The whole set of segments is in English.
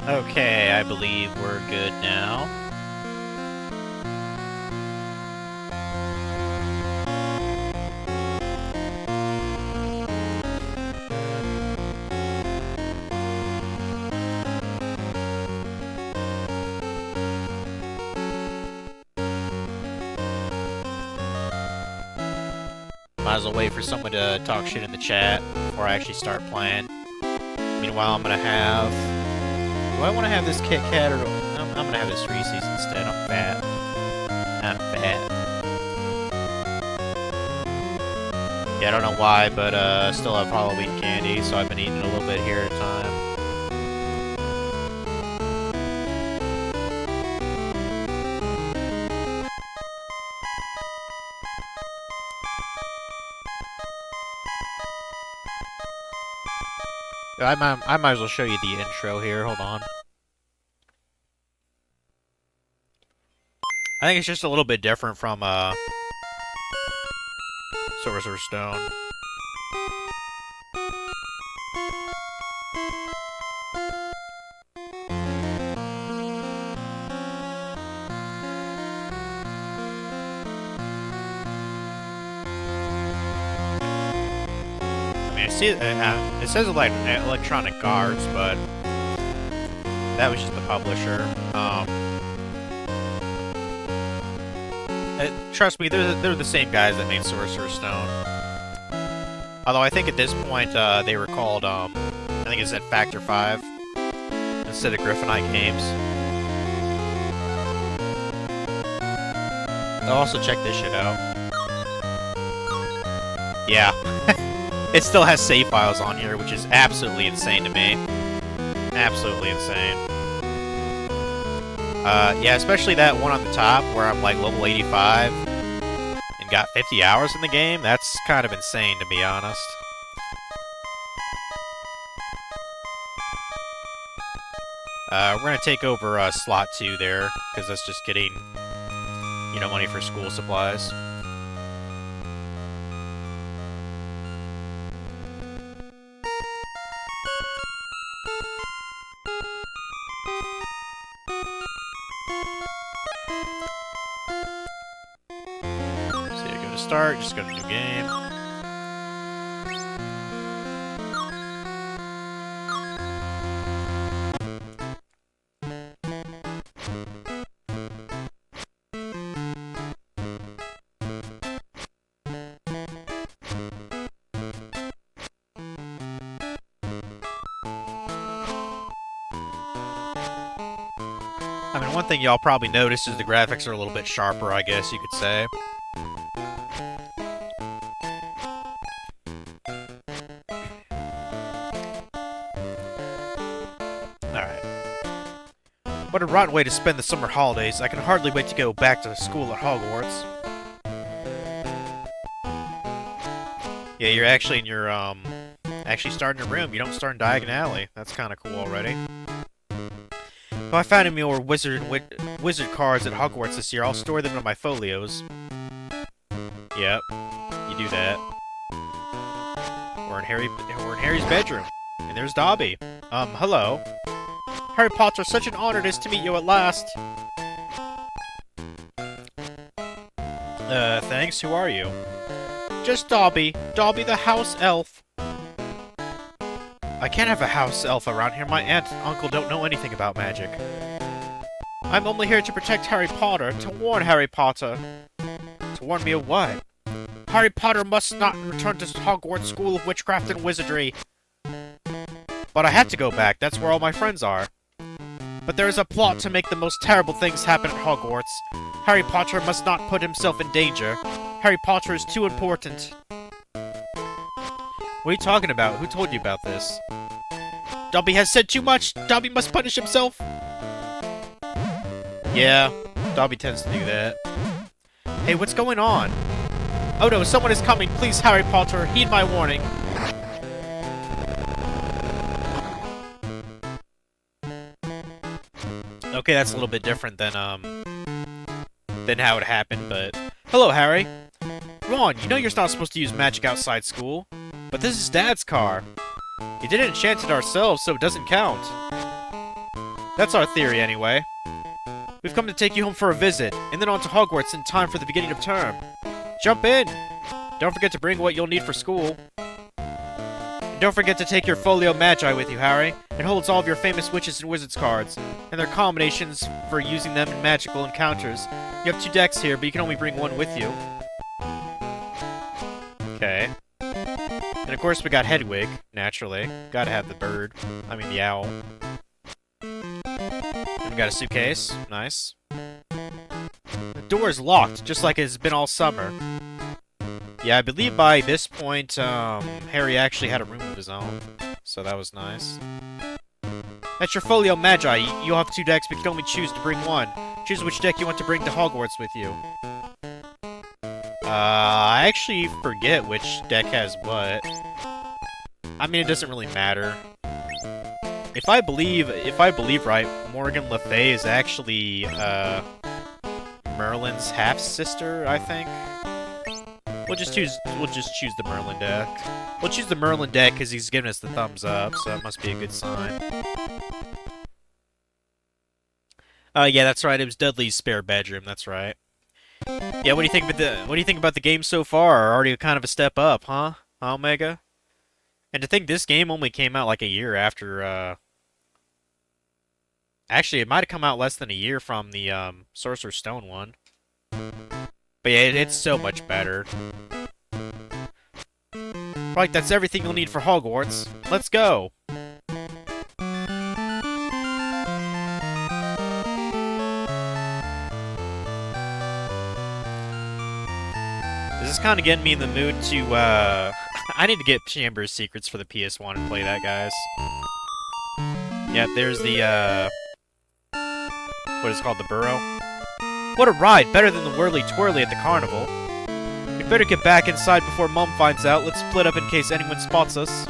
Okay, I believe we're good now. Might as well wait for someone to talk shit in the chat before I actually start playing. Meanwhile, I'm gonna have... Do I want to have this Kit Kat or... I'm gonna have this Reese's instead. I'm fat. I'm fat. Yeah, I don't know why, but still have Halloween candy, so I've been eating a little bit here at a time. I might as well show you the intro here. Hold on. I think it's just a little bit different from Sorcerer's Stone. See, it says like Electronic Arts, but that was just the publisher. Trust me, they're the same guys that made Sorcerer's Stone. Although I think at this point they were called I think it said Factor 5 instead of Griffonite Games. I'll also check this shit out. Yeah. It still has save files on here, which is absolutely insane to me. Absolutely insane. Yeah, especially that one on the top where I'm like level 85 and got 50 hours in the game. That's kind of insane, to be honest. We're gonna take over slot 2 there, because that's just getting, you know, money for school supplies. Start, just go to new game. I mean, one thing y'all probably noticed is the graphics are a little bit sharper, I guess you could say. What a rotten way to spend the summer holidays. I can hardly wait to go back to school at Hogwarts. Yeah, you're actually in your, actually starting your room. You don't start in Diagon Alley. That's kind of cool already. If I find any more wizard cards at Hogwarts this year, I'll store them in my folios. Yep, you do that. We're in Harry's bedroom. And there's Dobby. Hello. Harry Potter, such an honor it is to meet you at last. Thanks, who are you? Just Dobby. Dobby the house elf. I can't have a house elf around here. My aunt and uncle don't know anything about magic. I'm only here to protect Harry Potter, to warn Harry Potter. To warn me of what? Harry Potter must not return to Hogwarts School of Witchcraft and Wizardry. But I had to go back. That's where all my friends are. But there is a plot to make the most terrible things happen at Hogwarts. Harry Potter must not put himself in danger. Harry Potter is too important. What are you talking about? Who told you about this? Dobby has said too much! Dobby must punish himself! Yeah, Dobby tends to do that. Hey, what's going on? Oh no, someone is coming! Please, Harry Potter, heed my warning! Okay, that's a little bit different than how it happened, but... Hello, Harry! Ron, you know you're not supposed to use magic outside school. But this is Dad's car. We didn't enchant it ourselves, so it doesn't count. That's our theory, anyway. We've come to take you home for a visit, and then on to Hogwarts in time for the beginning of term. Jump in! Don't forget to bring what you'll need for school. And don't forget to take your Folio Magi with you, Harry. It holds all of your famous witches and wizards cards, and their combinations for using them in magical encounters. You have 2 decks here, but you can only bring 1 with you. Okay. And of course we got Hedwig, naturally. Gotta have the bird. I mean the owl. And we got a suitcase. Nice. The door is locked, just like it's been all summer. Yeah, I believe by this point, Harry actually had a room of his own. So that was nice. That's your Folio Magi. You'll have 2 decks, but you can only choose to bring 1. Choose which deck you want to bring to Hogwarts with you. I actually forget which deck has what. I mean, it doesn't really matter. If I believe right, Morgan Le Fay is actually, Merlin's half-sister, I think. We'll just choose the Merlin deck. We'll choose the Merlin deck because he's giving us the thumbs up, so that must be a good sign. Yeah, that's right. It was Dudley's spare bedroom. That's right. Yeah, what do you think about the game so far? Already kind of a step up, huh? Omega? And to think this game only came out like a year after, Actually, it might have come out less than a year from the, Sorcerer's Stone one. But yeah, it's so much better. Right, that's everything you'll need for Hogwarts. Let's go! This is kind of getting me in the mood to, I need to get Chamber of Secrets for the PS1 and play that, guys. Yeah, there's the, what is it called, the Burrow? What a ride! Better than the whirly-twirly at the carnival. We'd better get back inside before Mom finds out. Let's split up in case anyone spots us.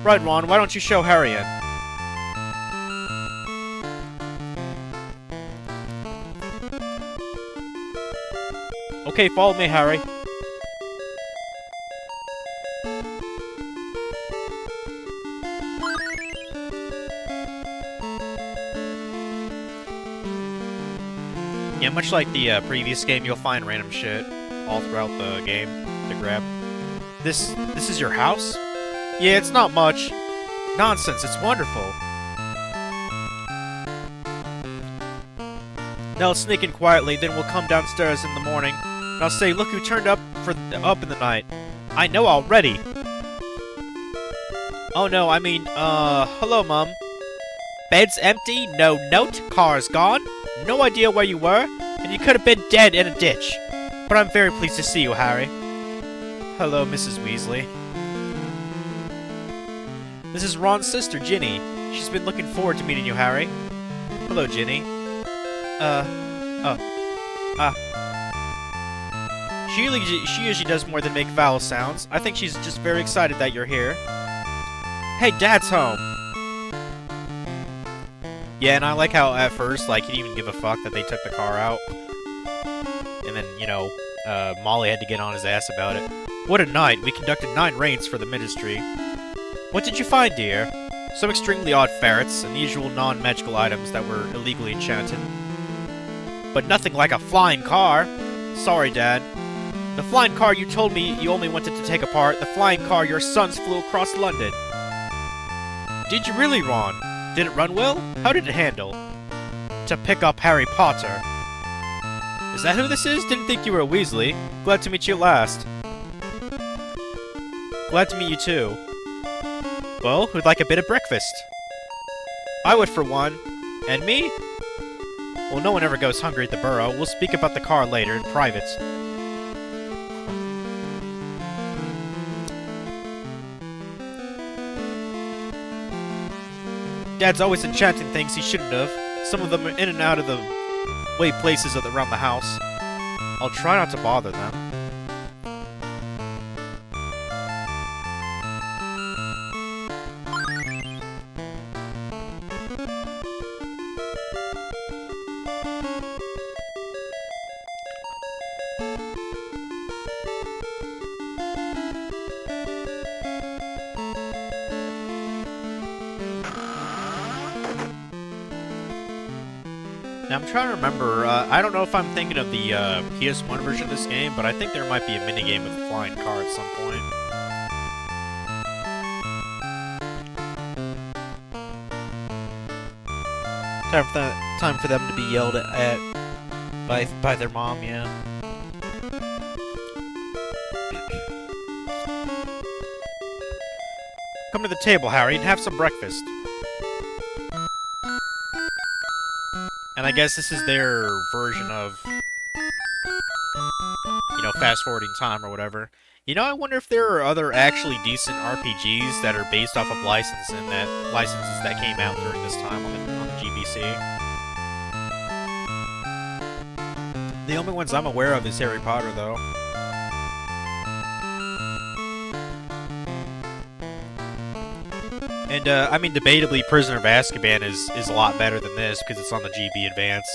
Right, Ron, why don't you show Harry in? Okay, follow me, Harry. Yeah, much like the previous game, you'll find random shit all throughout the game to grab. This is your house? Yeah, it's not much. Nonsense, it's wonderful. Now let's sneak in quietly, then we'll come downstairs in the morning, and I'll say, look who turned up in the night. I know already. Oh no, I mean, hello, Mum. Bed's empty, no note, car's gone, no idea where you were, and you could have been dead in a ditch. But I'm very pleased to see you, Harry. Hello, Mrs. Weasley. This is Ron's sister, Ginny. She's been looking forward to meeting you, Harry. Hello, Ginny. She usually does more than make vowel sounds. I think she's just very excited that you're here. Hey, Dad's home! Yeah, and I like how at first, like, he didn't even give a fuck that they took the car out. And then, you know, Molly had to get on his ass about it. What a night! We conducted 9 raids for the Ministry. What did you find, dear? Some extremely odd ferrets, and the usual non-magical items that were illegally enchanted. But nothing like a flying car! Sorry, Dad. The flying car you told me you only wanted to take apart, the flying car your sons flew across London. Did you really, Ron? Did it run well? How did it handle? To pick up Harry Potter. Is that who this is? Didn't think you were a Weasley. Glad to meet you at last. Glad to meet you too. Well, who'd like a bit of breakfast? I would for one. And me? Well, no one ever goes hungry at the Burrow. We'll speak about the car later in private. Dad's always enchanting things he shouldn't have. Some of them are in and out of the way places around the house. I'll try not to bother them. Now, I'm trying to remember, I don't know if I'm thinking of the PS1 version of this game, but I think there might be a minigame with a flying car at some point. Time for them to be yelled at by their mom, yeah. Come to the table, Harry, and have some breakfast. And I guess this is their version of, you know, fast-forwarding time or whatever. You know, I wonder if there are other actually decent RPGs that are based off of licenses that came out during this time on the GBC. The only ones I'm aware of is Harry Potter, though. And, I mean, debatably, Prisoner of Azkaban is a lot better than this, because it's on the GB Advance.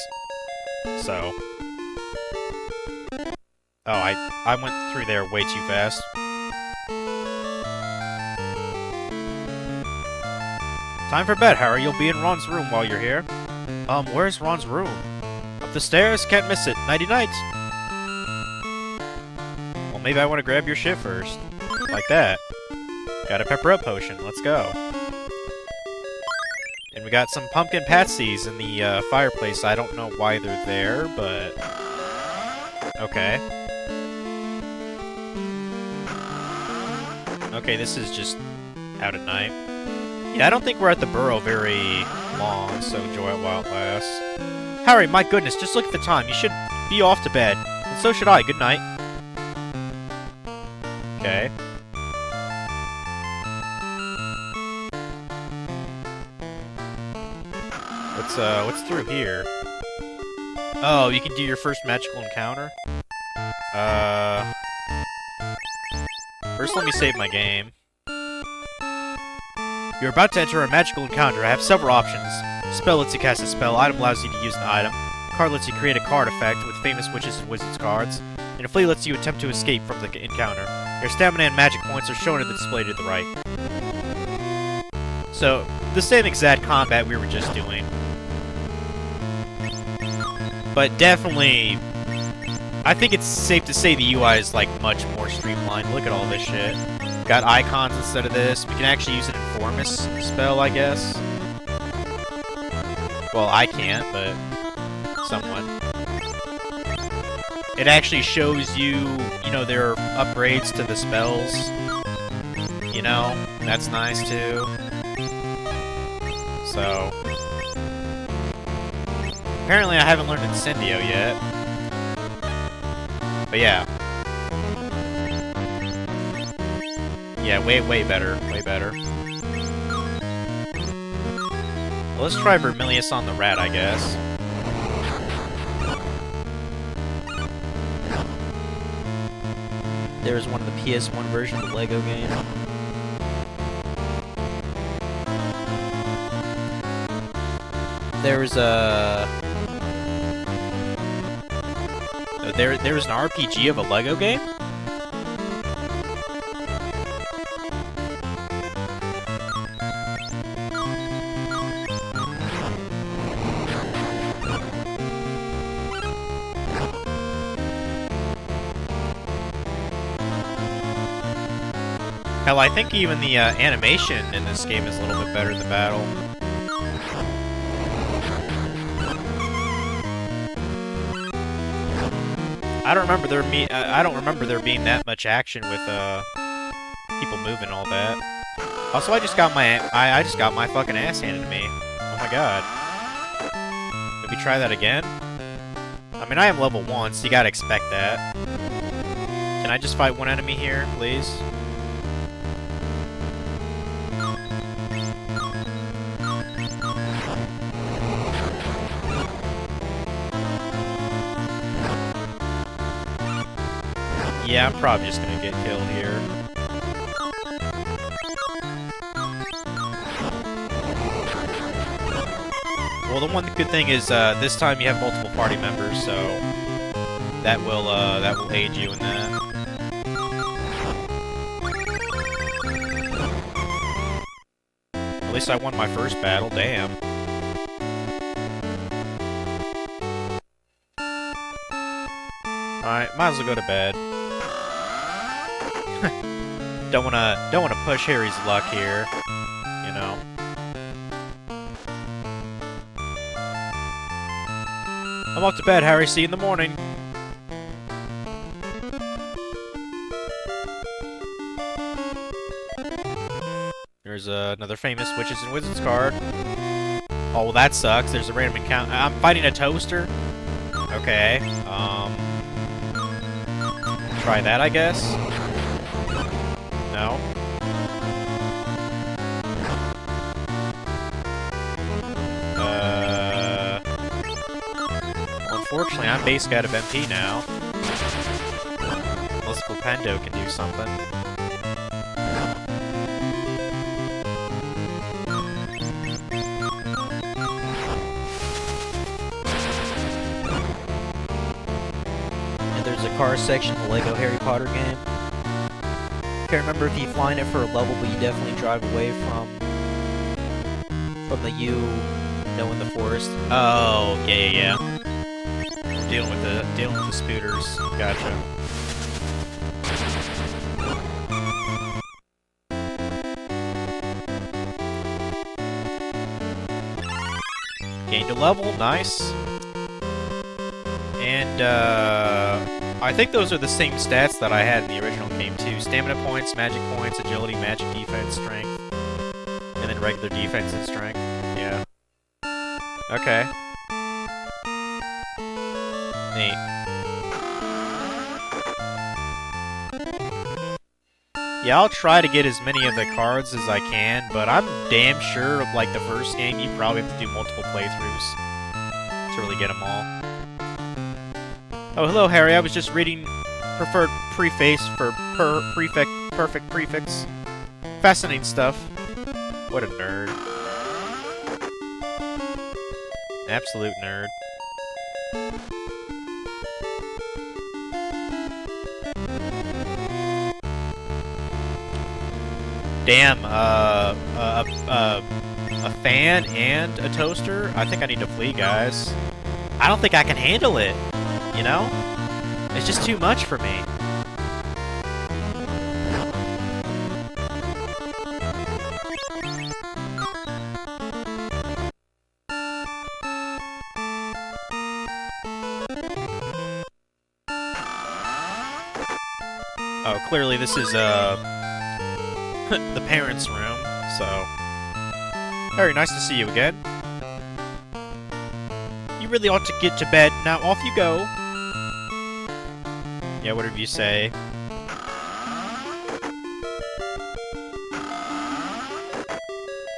So... Oh, I went through there way too fast. Time for bed, Harry. You'll be in Ron's room while you're here. Where's Ron's room? Up the stairs? Can't miss it. Nighty-night! Well, maybe I want to grab your shit first. Like that. Got a pepper up potion. Let's go. And we got some pumpkin patsies in the fireplace. I don't know why they're there, but... Okay. Okay, this is just out at night. Yeah, I don't think we're at the Burrow very long, so enjoy it while it lasts. Harry, my goodness, just look at the time. You should be off to bed. And so should I. Good night. Okay. What's through here? Oh, you can do your first magical encounter? First let me save my game. You're about to enter a magical encounter. I have several options. Spell lets you cast a spell. Item allows you to use an item. Card lets you create a card effect with famous witches and wizards cards. And a flea lets you attempt to escape from the encounter. Your stamina and magic points are shown in the display to the right. So, the same exact combat we were just doing. But definitely, I think it's safe to say the UI is, like, much more streamlined. Look at all this shit. Got icons instead of this. We can actually use an Informus spell, I guess. Well, I can't, but someone. It actually shows you, you know, there are upgrades to the spells. You know, that's nice, too. So... Apparently I haven't learned Incendio yet. But yeah. Yeah, way better. Way better. Well, let's try Vermilius on the rat, I guess. There's one of the PS1 version of the Lego game. There's a... There's an RPG of a Lego game? Hell, I think even the animation in this game is a little bit better in the battle. I don't remember there being that much action with people moving and all that. Also, I just got my fucking ass handed to me. Oh my god. Maybe try that again? I mean, I am level 1, so you gotta expect that. Can I just fight one enemy here, please? Yeah, I'm probably just gonna get killed here. Well, the one good thing is this time you have multiple party members, so that will aid you in that. At least I won my first battle. Damn. might as well go to bed. Don't wanna push Harry's luck here, you know. I'm off to bed, Harry. See you in the morning. There's another famous Witches and Wizards card. Oh, well, that sucks. There's a random encounter. I'm fighting a toaster? Okay. Try that, I guess? No? Well, unfortunately, I'm basically out of MP now. Unless Flipendo can do something. There's a car section in the Lego Harry Potter game. Can't remember if you flying it for a level, but you definitely drive away from the you in the forest. Oh, yeah. Dealing with the spooters. Gotcha. Gained a level, nice. And, I think those are the same stats that I had in the original game, too. Stamina points, magic points, agility, magic defense, strength. And then regular defense and strength. Yeah. Okay. Neat. Yeah, I'll try to get as many of the cards as I can, but I'm damn sure, like the first game, you probably have to do multiple playthroughs to really get them all. Oh, hello, Harry. I was just reading preferred preface for perfect prefix. Fascinating stuff. What a nerd. Absolute nerd. Damn, a fan and a toaster? I think I need to flee, guys. I don't think I can handle it. You know? It's just too much for me. Oh, clearly this is, the parents' room, so... Very nice to see you again. You really ought to get to bed. Now off you go. Yeah, whatever you say.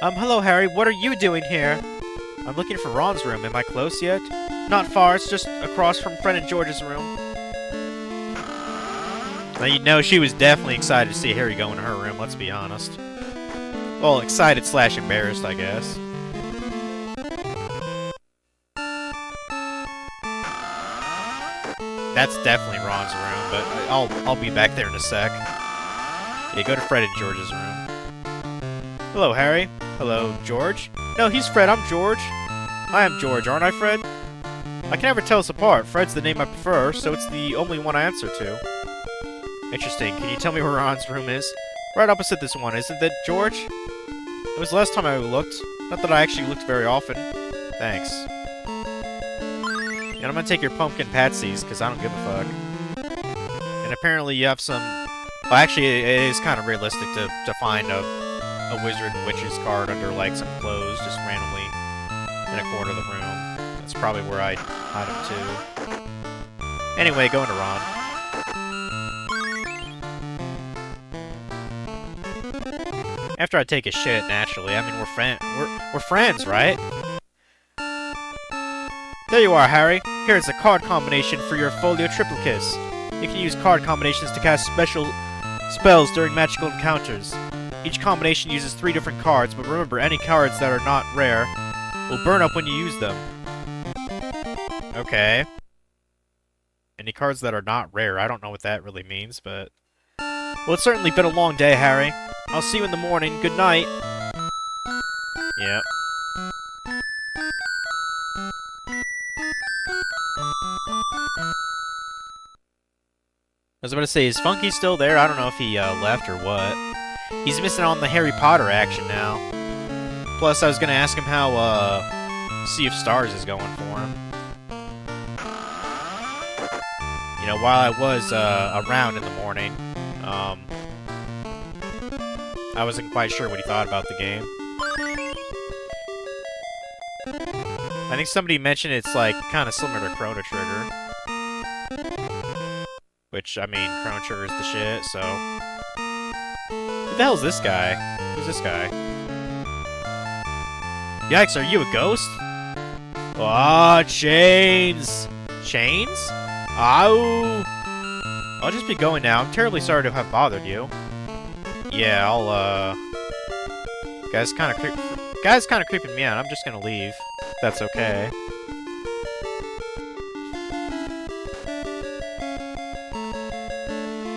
Hello, Harry. What are you doing here? I'm looking for Ron's room. Am I close yet? Not far. It's just across from Fred and George's room. Now, you know, she was definitely excited to see Harry go in her room, let's be honest. Well, excited slash embarrassed, I guess. That's definitely Ron's room, but I'll be back there in a sec. Yeah, go to Fred and George's room. Hello, Harry. Hello, George. No, he's Fred. I'm George. I am George, aren't I, Fred? I can never tell us apart. Fred's the name I prefer, so it's the only one I answer to. Interesting. Can you tell me where Ron's room is? Right opposite this one, isn't it, George? It was the last time I looked. Not that I actually looked very often. Thanks. And I'm gonna take your pumpkin patsies, because I don't give a fuck. And apparently you have some... Well, actually, it is kind of realistic to find a wizard and witch's card under, like, some clothes, just randomly in a corner of the room. That's probably where I'd hide them, too. Anyway, going to Ron. After I take a shit, naturally. I mean, we're friends, right? There you are, Harry. Here's a card combination for your Folio Triplicus. You can use card combinations to cast special spells during magical encounters. Each combination uses 3 different cards, but remember, any cards that are not rare will burn up when you use them. Okay. Any cards that are not rare. I don't know what that really means, but... Well, it's certainly been a long day, Harry. I'll see you in the morning. Good night. Yep. was about to say, is Funky still there? I don't know if he left or what. He's missing on the Harry Potter action now. Plus, I was gonna ask him how Sea of Stars is going for him. You know, while I was around in the morning, I wasn't quite sure what he thought about the game. I think somebody mentioned it's like kind of similar to Chrono Trigger. Which, I mean, Chrono Trigger's the shit, so... Who the hell's this guy? Who's this guy? Yikes, are you a ghost? Ah, chains! Chains? Ow! I'll just be going now. I'm terribly sorry to have bothered you. Yeah, I'll, Guy's kind of creeping me out. I'm just gonna leave. If that's okay.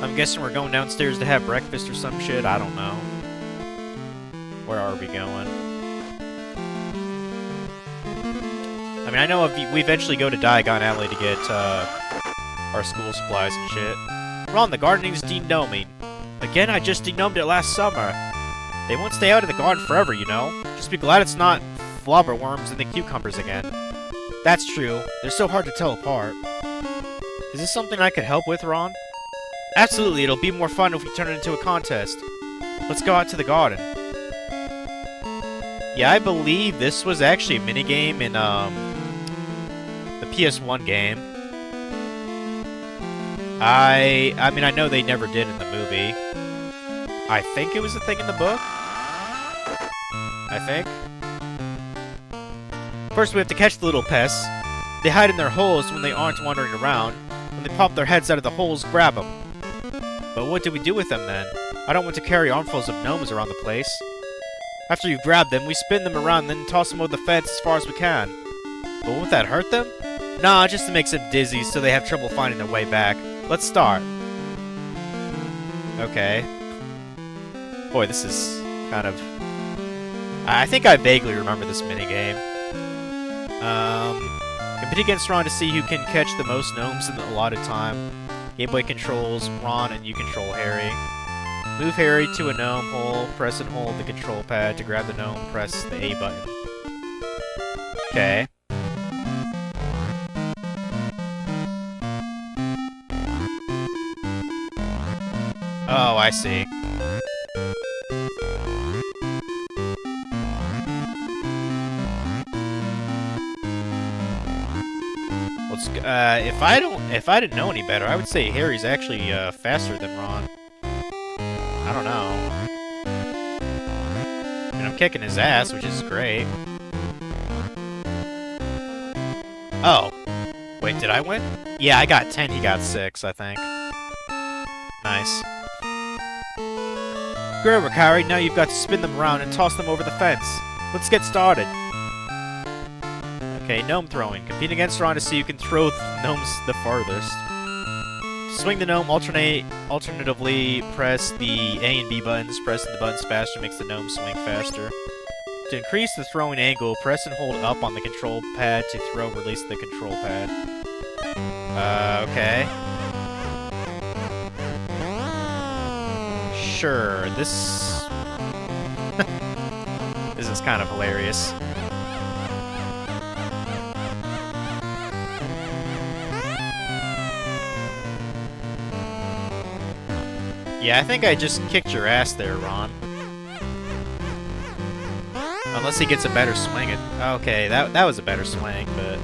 I'm guessing we're going downstairs to have breakfast or some shit. I don't know. Where are we going? I mean, I know if we eventually go to Diagon Alley to get our school supplies and shit. Ron, the gardening's denoming. Again, I just denomed it last summer. They won't stay out of the garden forever, you know. Just be glad it's not flubberworms and the cucumbers again. That's true. They're so hard to tell apart. Is this something I could help with, Ron? Absolutely, it'll be more fun if we turn it into a contest. Let's go out to the garden. Yeah, I believe this was actually a minigame in, the PS1 game. I mean, I know they never did in the movie. I think it was a thing in the book? I think. First, we have to catch the little pests. They hide in their holes when they aren't wandering around. When they pop their heads out of the holes, grab them. But what do we do with them, then? I don't want to carry armfuls of gnomes around the place. After you grab them, we spin them around, then toss them over the fence as far as we can. But won't that hurt them? Nah, just to make them dizzy so they have trouble finding their way back. Let's start. Okay. Boy, this is kind of... I think I vaguely remember this minigame. Compete against Ron to see who can catch the most gnomes in the allotted time. Game Boy controls Ron and you control Harry. Move Harry to a gnome hole, press and hold the control pad to grab the gnome, press the A button. Okay. Oh, I see. Let's if I didn't know any better, I would say Harry's actually faster than Ron. I don't know. And I'm kicking his ass, which is great. Oh. Wait, did I win? Yeah, I got 10, he got 6, I think. Nice. Great, Ricari, now you've got to spin them around and toss them over the fence. Let's get started. Okay, gnome throwing. Compete against Ron to see who can throw gnomes the farthest. Swing the gnome, alternatively press the A and B buttons. Pressing the buttons faster makes the gnome swing faster. To increase the throwing angle, press and hold up on the control pad to throw, release the control pad. Okay. Sure, this... this is kind of hilarious. Yeah, I think I just kicked your ass there, Ron. Unless he gets a better swing at... Okay, that was a better swing, but...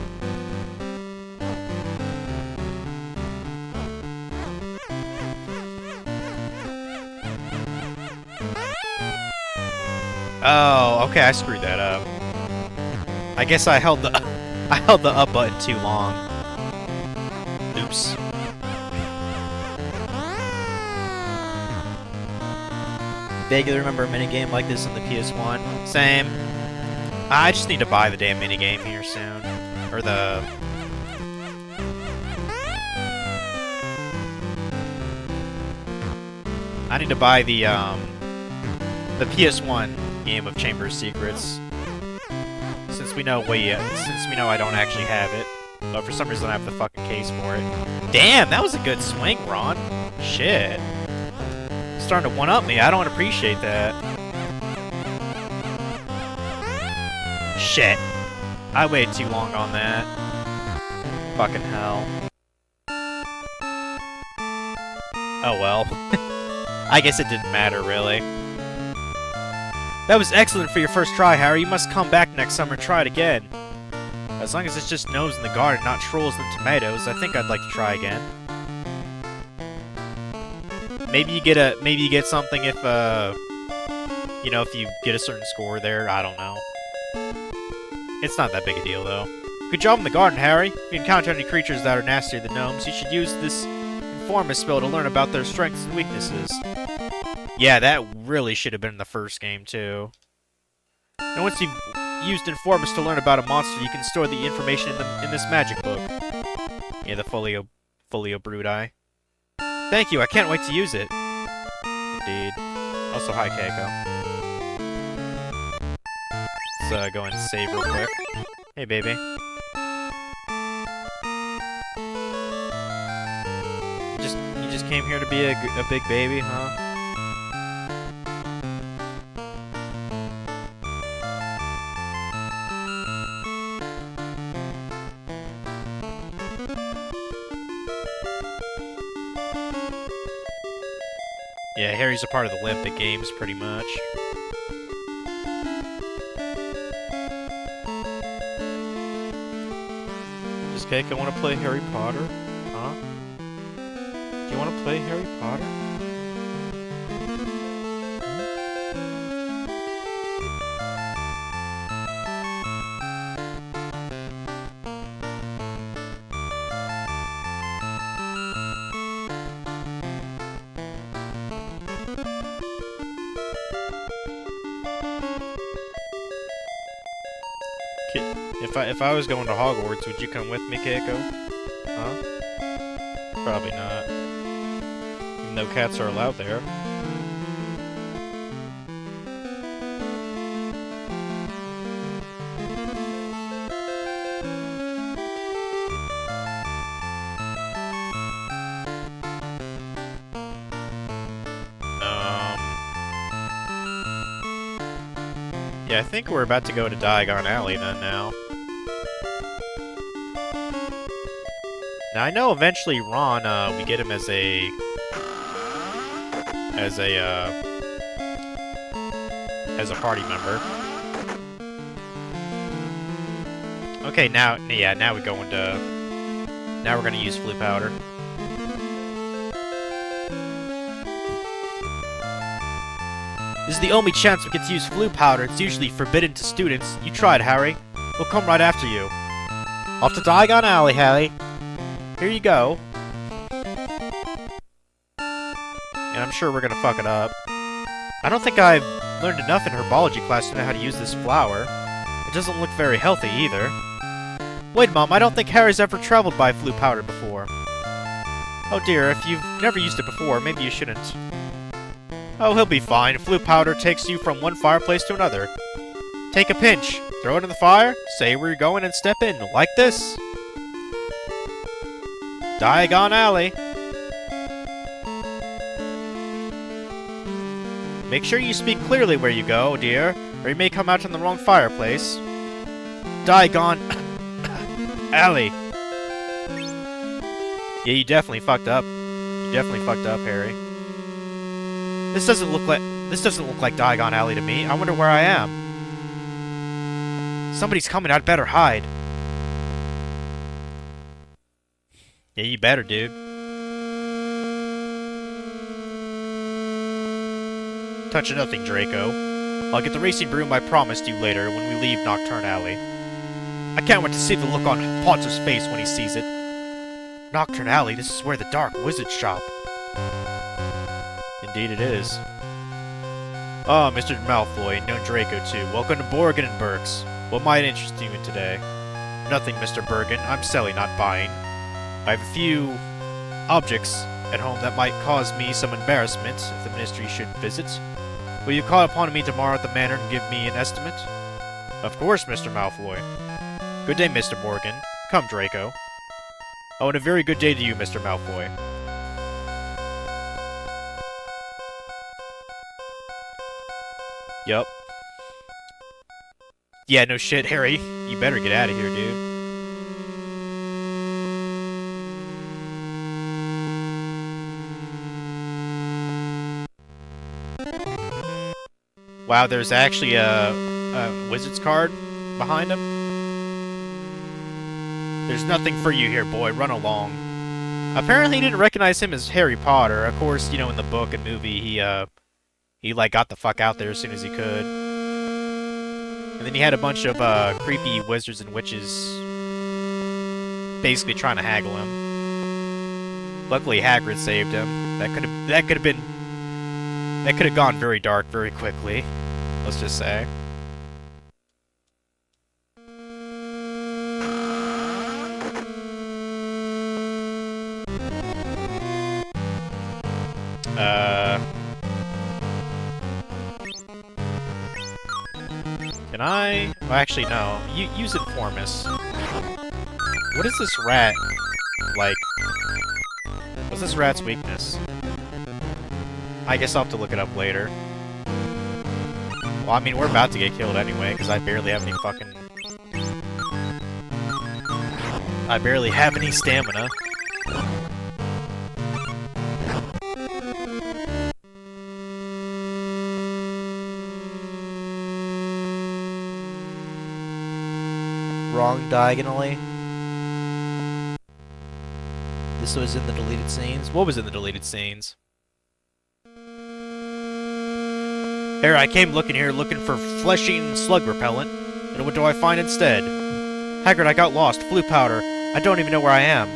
Oh, okay, I screwed that up. I guess I held the up button too long. Oops. Vaguely remember a minigame like this on the PS1. Same. I just need to buy the damn minigame here soon. Or the... I need to buy the PS1 game of Chamber of Secrets. Since we know I don't actually have it. But for some reason I have the fucking case for it. Damn, that was a good swing, Ron. Shit. Starting to one-up me. I don't appreciate that. Shit. I waited too long on that. Fucking hell. Oh well. I guess it didn't matter, really. That was excellent for your first try, Harry. You must come back next summer and try it again. As long as it's just gnomes in the garden, not trolls and tomatoes, I think I'd like to try again. Maybe you get something if you know, if you get a certain score there. I don't know. It's not that big a deal, though. Good job in the garden, Harry. If you encounter any creatures that are nastier than gnomes, you should use this Informus spell to learn about their strengths and weaknesses. Yeah, that really should have been in the first game, too. And once you've used Informus to learn about a monster, you can store the information in this magic book. Yeah, the Folio Brudi. Thank you, I can't wait to use it. Indeed. Also, hi, Keiko. Let's go and save real quick. Hey, baby. You just came here to be a big baby, huh? Yeah, Harry's a part of the Olympic Games, pretty much. Does Keiko want to play Harry Potter? Huh? Do you want to play Harry Potter? If I was going to Hogwarts, would you come with me, Keiko? Huh? Probably not. Even though cats are allowed there. Yeah, I think we're about to go to Diagon Alley then now. Now I know eventually Ron, we get him as a party member. Okay, now we're going to, now we're gonna use Floo powder. This is the only chance we get to use Floo powder. It's usually forbidden to students. You tried, Harry. We'll come right after you. Off to Diagon Alley, Harry. Here you go. And I'm sure we're gonna fuck it up. I don't think I've learned enough in herbology class to know how to use this flower. It doesn't look very healthy either. Wait, Mom, I don't think Harry's ever traveled by Floo powder before. Oh dear, if you've never used it before, maybe you shouldn't. Oh, he'll be fine. Floo powder takes you from one fireplace to another. Take a pinch, throw it in the fire, say where you're going, and step in, like this. Diagon Alley. Make sure you speak clearly where you go, dear, or you may come out in the wrong fireplace. Diagon Alley. Yeah, you definitely fucked up. You definitely fucked up, Harry. This doesn't look like Diagon Alley to me. I wonder where I am. Somebody's coming. I'd better hide. Yeah, you better, dude. Touch of nothing, Draco. I'll get the racing broom I promised you later when we leave Nocturne Alley. I can't wait to see the look on Potter's face when he sees it. Nocturne Alley, this is where the Dark Wizards shop. Indeed it is. Ah, Mr. Malfoy, and young Draco too. Welcome to Borgin and Burke's. What might interest you in today? Nothing, Mr. Bergen. I'm selling, not buying. I have a few objects at home that might cause me some embarrassment if the ministry should visit. Will you call upon me tomorrow at the manor and give me an estimate? Of course, Mr. Malfoy. Good day, Mr. Morgan. Come, Draco. Oh, and a very good day to you, Mr. Malfoy. Yup. Yeah, no shit, Harry. You better get out of here, dude. Wow, there's actually a wizard's card behind him. There's nothing for you here, boy. Run along. Apparently, he didn't recognize him as Harry Potter. Of course, you know, in the book and movie, he like got the fuck out there as soon as he could. And then he had a bunch of creepy wizards and witches basically trying to haggle him. Luckily, Hagrid saved him. That could have gone very dark very quickly. Let's just say. Can I? Well, actually, no. Use Informus. What is this rat like? What's this rat's weakness? I guess I'll have to look it up later. Well, I mean, we're about to get killed anyway, because I barely have any fucking... I barely have any stamina. Wrong diagonally. This was in the deleted scenes. What was in the deleted scenes? Here, I came looking for fleshy slug repellent, and what do I find instead? Hagrid, I got lost. Flue powder. I don't even know where I am.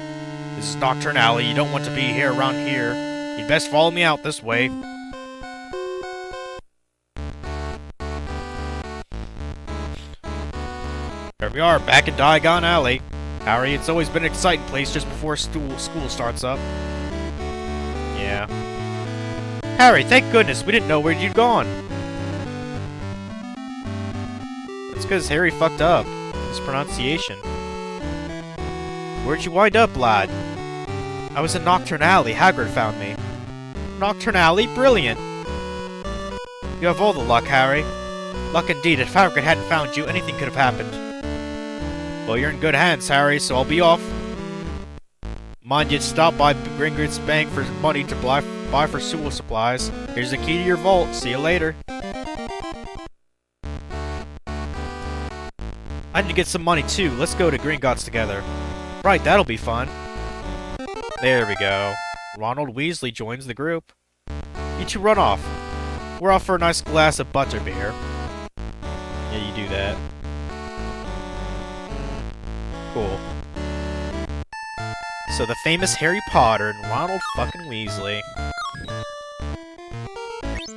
This is Nocturne Alley. You don't want to be here around here. You'd best follow me out this way. Here we are, back in Diagon Alley. Harry, it's always been an exciting place just before school starts up. Yeah. Harry, thank goodness, we didn't know where you'd gone. That's because Harry fucked up. His pronunciation. Where'd you wind up, lad? I was in Nocturne Alley. Hagrid found me. Nocturne Alley? Brilliant! You have all the luck, Harry. Luck indeed. If Hagrid hadn't found you, anything could have happened. Well, you're in good hands, Harry, so I'll be off. Mind you, stop by Gringotts Bank for money to buy for school supplies. Here's the key to your vault. See you later. I need to get some money, too. Let's go to Gringotts together. Right, that'll be fun. There we go. Ronald Weasley joins the group. You two run off. We're off for a nice glass of butterbeer. Yeah, you do that. Cool. So the famous Harry Potter and Ronald fucking Weasley.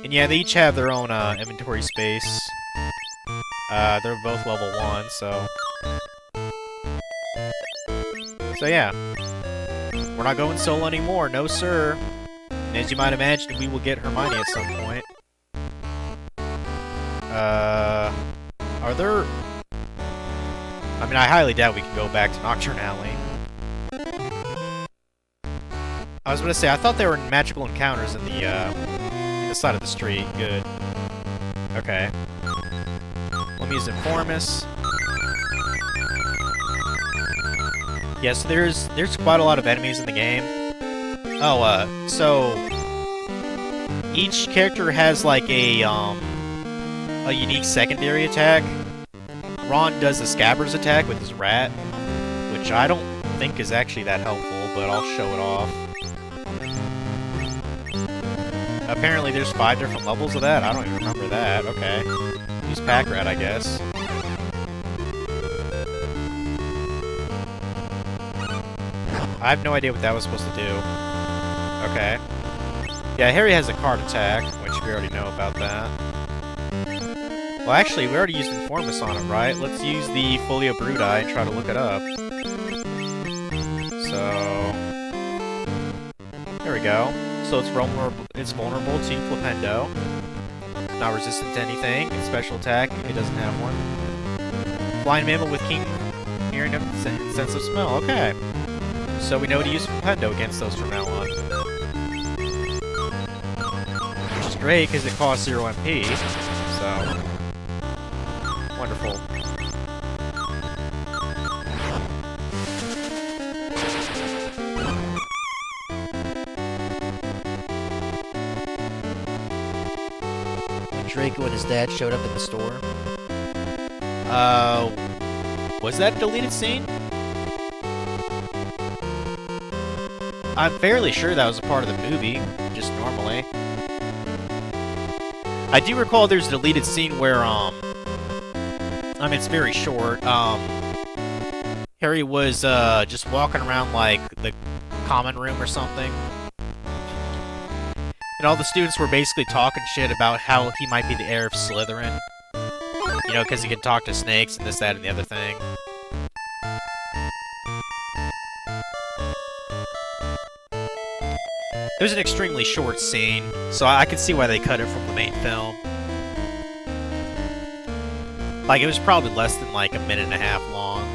And yeah, they each have their own inventory space. They're both level 1, so... So yeah. We're not going solo anymore, no sir. And as you might imagine, we will get Hermione at some point. Are there... I mean, I highly doubt we can go back to Nocturne Alley. I was gonna say, I thought there were magical encounters in the side of the street. Good. Okay. Let me use Informus. Yeah, so there's quite a lot of enemies in the game. Oh, so each character has like a unique secondary attack. Ron does the Scabbers attack with his rat, which I don't think is actually that helpful, but I'll show it off. Apparently there's 5 different levels of that. I don't even remember that. Okay. Use Pack Rat, I guess. I have no idea what that was supposed to do. Okay. Yeah, Harry has a card attack, which we already know about that. Well, actually, we already used Informus on him, right? Let's use the Folio Brudi and try to look it up. So... there we go. So it's vulnerable to Flipendo. Not resistant to anything. Its special attack, it doesn't have one. Blind mammal with keen hearing and sense of smell. Okay. So we know to use Flipendo against those from now on. Which is great, because it costs 0 MP. So... wonderful. When Draco and his dad showed up in the store. Was that a deleted scene? I'm fairly sure that was a part of the movie, just normally. I do recall there's a deleted scene where, I mean, it's very short, Harry was, just walking around, like, the common room or something. And all the students were basically talking shit about how he might be the heir of Slytherin. You know, because he can talk to snakes and this, that, and the other thing. It was an extremely short scene, so I could see why they cut it from the main film. Like, it was probably less than, like, a minute and a half long.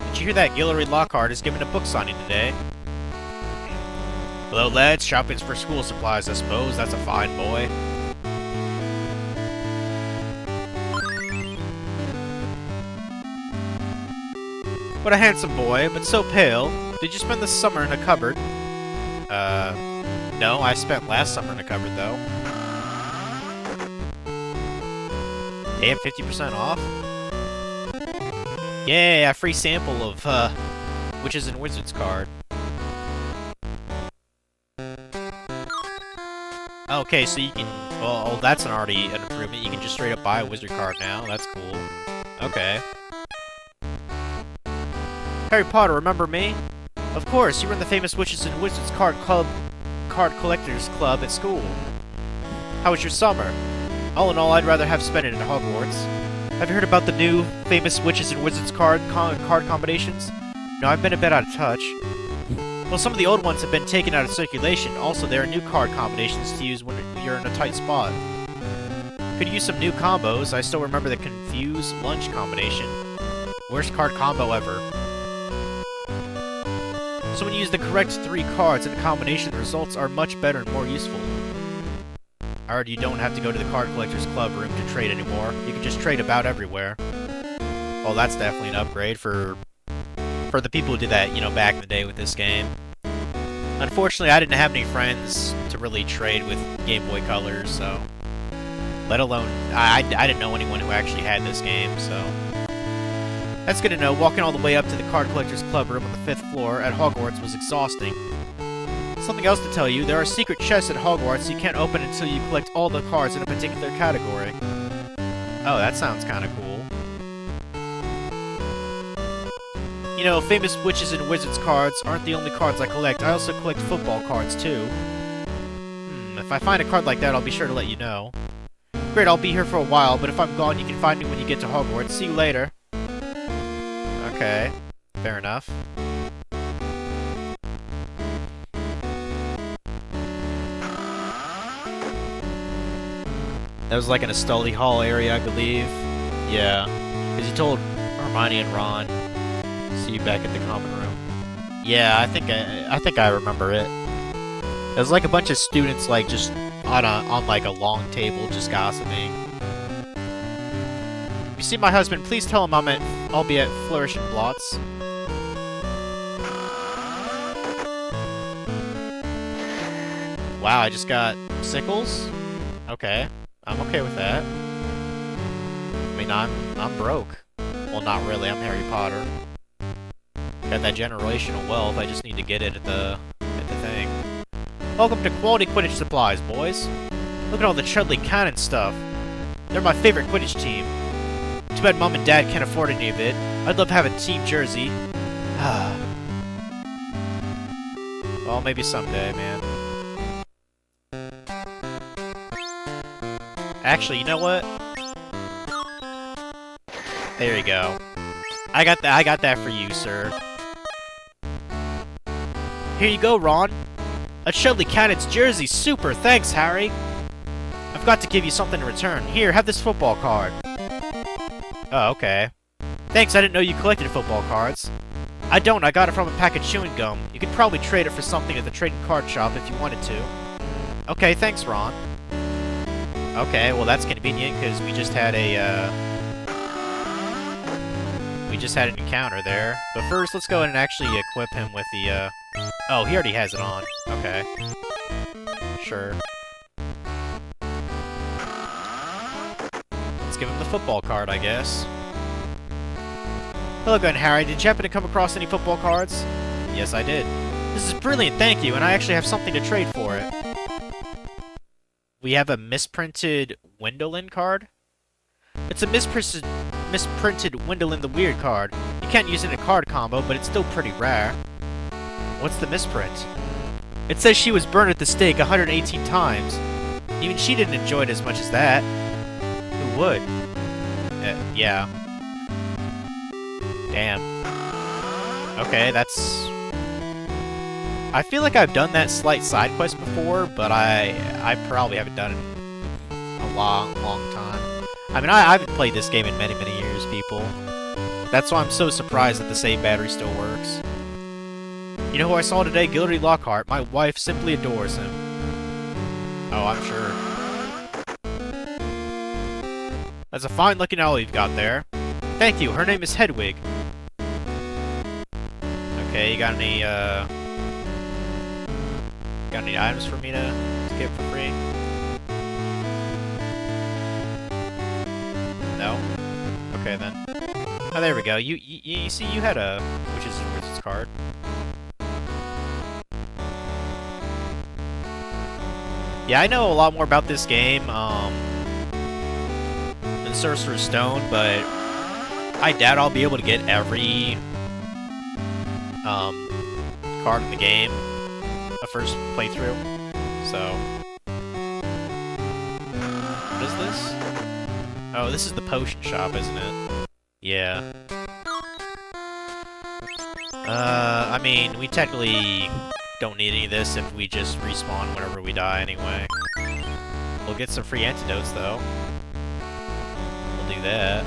Did you hear that Guillory Lockhart is giving a book signing today? Hello, lads. Shopping's for school supplies, I suppose. That's a fine boy. What a handsome boy, but so pale. Did you spend the summer in a cupboard? No, I spent last summer in a cupboard, though. Damn, 50% off? Yeah, a free sample of, Witches and Wizards card. Okay, so you can... Well, that's already an improvement. You can just straight up buy a wizard card now. That's cool. Okay. Harry Potter, remember me? Of course, you were in the famous Witches and Wizards card collectors club at school. How was your summer? All in all, I'd rather have spent it in Hogwarts. Have you heard about the new famous Witches and Wizards card combinations? No, I've been a bit out of touch. Well, some of the old ones have been taken out of circulation. Also, there are new card combinations to use when you're in a tight spot. Could use some new combos. I still remember the Confuse Lunch combination. Worst card combo ever. So when you use the correct 3 cards in a combination, the results are much better and more useful. Alright, you don't have to go to the Card Collectors Club room to trade anymore. You can just trade about everywhere. Well, that's definitely an upgrade for the people who did that, you know, back in the day with this game. Unfortunately, I didn't have any friends to really trade with Game Boy Colors, so... Let alone... I didn't know anyone who actually had this game, so... That's good to know. Walking all the way up to the Card Collectors Club room on the 5th floor at Hogwarts was exhausting. Something else to tell you, there are secret chests at Hogwarts you can't open until you collect all the cards in a particular category. Oh, that sounds kinda cool. You know, famous Witches and Wizards cards aren't the only cards I collect. I also collect football cards, too. If I find a card like that, I'll be sure to let you know. Great, I'll be here for a while, but if I'm gone, you can find me when you get to Hogwarts. See you later. Okay, fair enough. That was like in a study hall area, I believe. Yeah, because he told Hermione and Ron, "See you back at the common room." Yeah, I think I remember it. It was like a bunch of students, like just on like a long table, just gossiping. If you see my husband, please tell him I'll be at Flourish and Blots. Wow, I just got sickles? Okay. I'm okay with that. I mean, I'm broke. Well, not really. I'm Harry Potter. Got that generational wealth. I just need to get it at the thing. Welcome to Quality Quidditch Supplies, boys. Look at all the Chudley Cannon stuff. They're my favorite Quidditch team. Too bad Mom and Dad can't afford any of it. I'd love to have a team jersey. Well, maybe someday, man. Actually, you know what? There you go. I got that for you, sir. Here you go, Ron. A Chudley Cannons jersey. Super. Thanks, Harry. I've got to give you something in return. Here, have this football card. Oh, okay. Thanks, I didn't know you collected football cards. I don't, I got it from a pack of chewing gum. You could probably trade it for something at the trading card shop if you wanted to. Okay, thanks, Ron. Okay, well that's convenient, because we just had an encounter there. But first, let's go ahead and actually equip him with the, Oh, he already has it on. Okay. Sure. Let's give him the football card, I guess. Hello again, Harry. Did you happen to come across any football cards? Yes, I did. This is brilliant, thank you, and I actually have something to trade for it. We have a misprinted Wendelin card? It's a misprinted Wendelin the Weird card. You can't use it in a card combo, but it's still pretty rare. What's the misprint? It says she was burned at the stake 118 times. Even she didn't enjoy it as much as that. Who would? Yeah. Damn. Okay, that's... I feel like I've done that slight side quest before, but I probably haven't done it in a long time. I mean, I haven't played this game in many years, people. That's why I'm so surprised that the save battery still works. You know who I saw today? Gildery Lockhart. My wife simply adores him. Oh, I'm sure. That's a fine-looking owl you've got there. Thank you. Her name is Hedwig. Okay, you got any items for me to get for free? No? Okay, then. Oh, there we go. You see, you had a Witch's and Wizards card. Yeah, I know a lot more about this game, than Sorcerer's Stone, but I doubt I'll be able to get every card in the game a first playthrough. So, what is this? Oh, this is the potion shop, isn't it? Yeah. I mean, we technically don't need any of this if we just respawn whenever we die anyway. We'll get some free antidotes, though. We'll do that.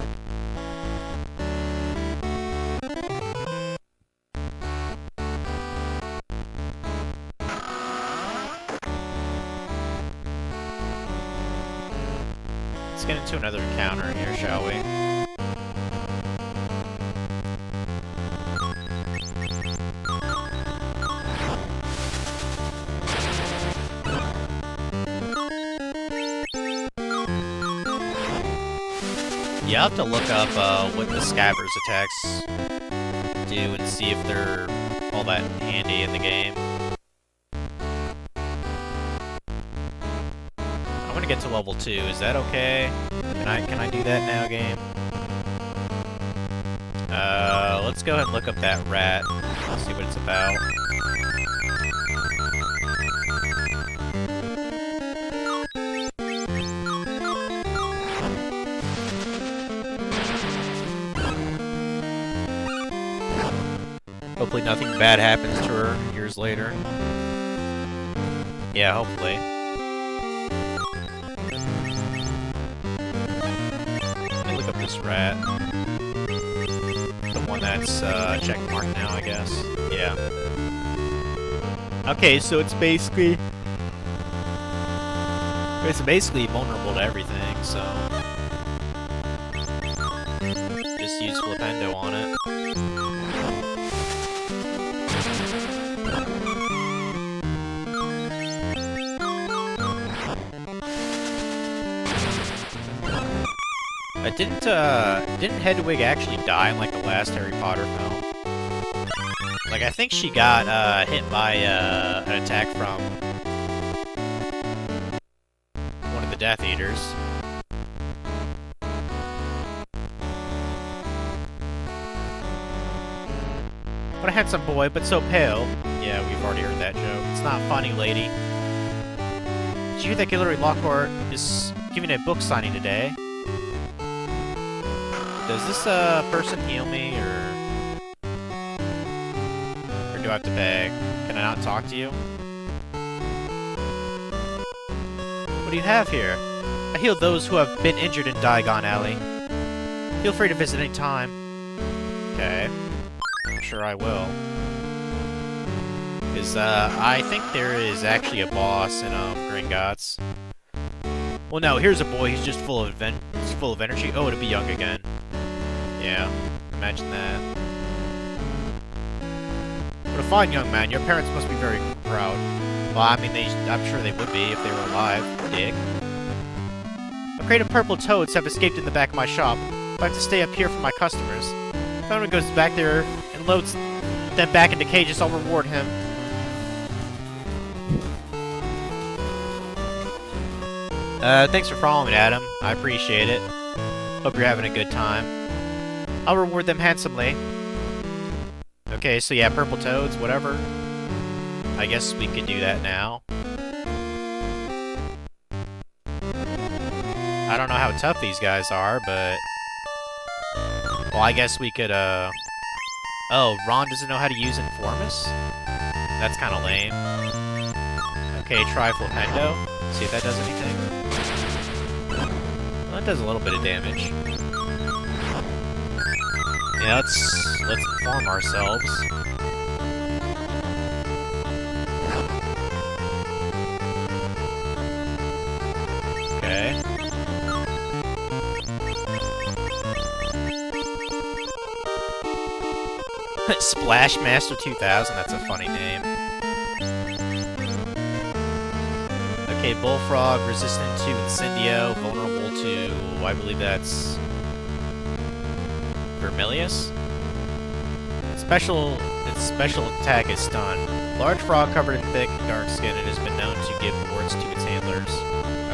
Let's get into another encounter here, shall we? Yeah, I'll have to look up what the Scabbers attacks do and see if they're all that handy in the game. I'm gonna get to level 2. Is that okay? Can I do that now, game? Let's go ahead and look up that rat. See what it's about. Hopefully nothing bad happens to her years later. Yeah, hopefully. Let me look up this rat. The one that's checkmarked now, I guess. Yeah. Okay, so it's basically vulnerable to everything, so just use Flipendo on it. Didn't Hedwig actually die in, like, the last Harry Potter film? Like, I think she got, hit by, an attack from one of the Death Eaters. What a handsome boy, but so pale. Yeah, we've already heard that joke. It's not funny, lady. Did you hear that Gildery Lockhart is giving a book signing today? Does this person heal me, or do I have to beg? Can I not talk to you? What do you have here? I heal those who have been injured in Diagon Alley. Feel free to visit any time. Okay. Sure I will. Because, I think there is actually a boss in, Gringotts. Well, no, here's a boy, he's just full of energy. Oh, to be young again. Yeah, imagine that. What a fine young man. Your parents must be very proud. Well, I mean, I'm sure they would be if they were alive, dick. A crate of purple toads have escaped in the back of my shop. I have to stay up here for my customers. If anyone goes back there and loads them back into cages, I'll reward him. Thanks for following, Adam. I appreciate it. Hope you're having a good time. I'll reward them handsomely. Okay, so yeah, purple toads, whatever. I guess we could do that now. I don't know how tough these guys are, but... Well, I guess we could, Oh, Ron doesn't know how to use Informus? That's kinda lame. Okay, try Flipendo. See if that does anything. Well, that does a little bit of damage. Yeah, let's inform ourselves. Okay. Splash Master 2000, that's a funny name. Okay, Bullfrog, resistant to Incendio, vulnerable to, I believe that's... Vermilius? Its special attack is stun. Large frog covered in thick, dark skin, it has been known to give warts to its handlers.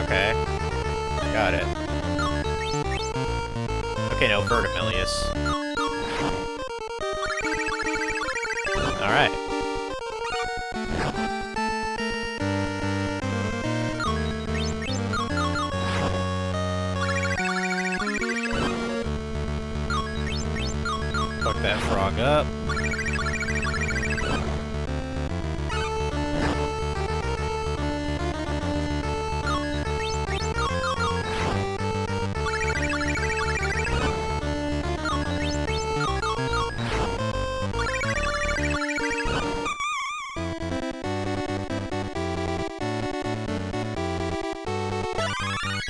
Okay. Got it. Okay, no, Vermilius. Alright. Fuck that frog up.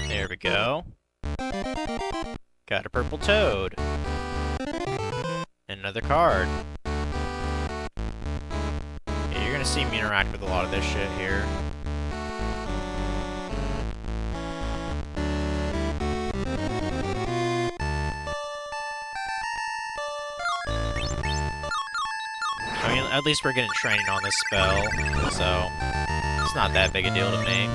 There we go. Got a purple toad. Another card. Yeah, you're gonna see me interact with a lot of this shit here. I mean, at least we're getting training on this spell, so it's not that big a deal to me.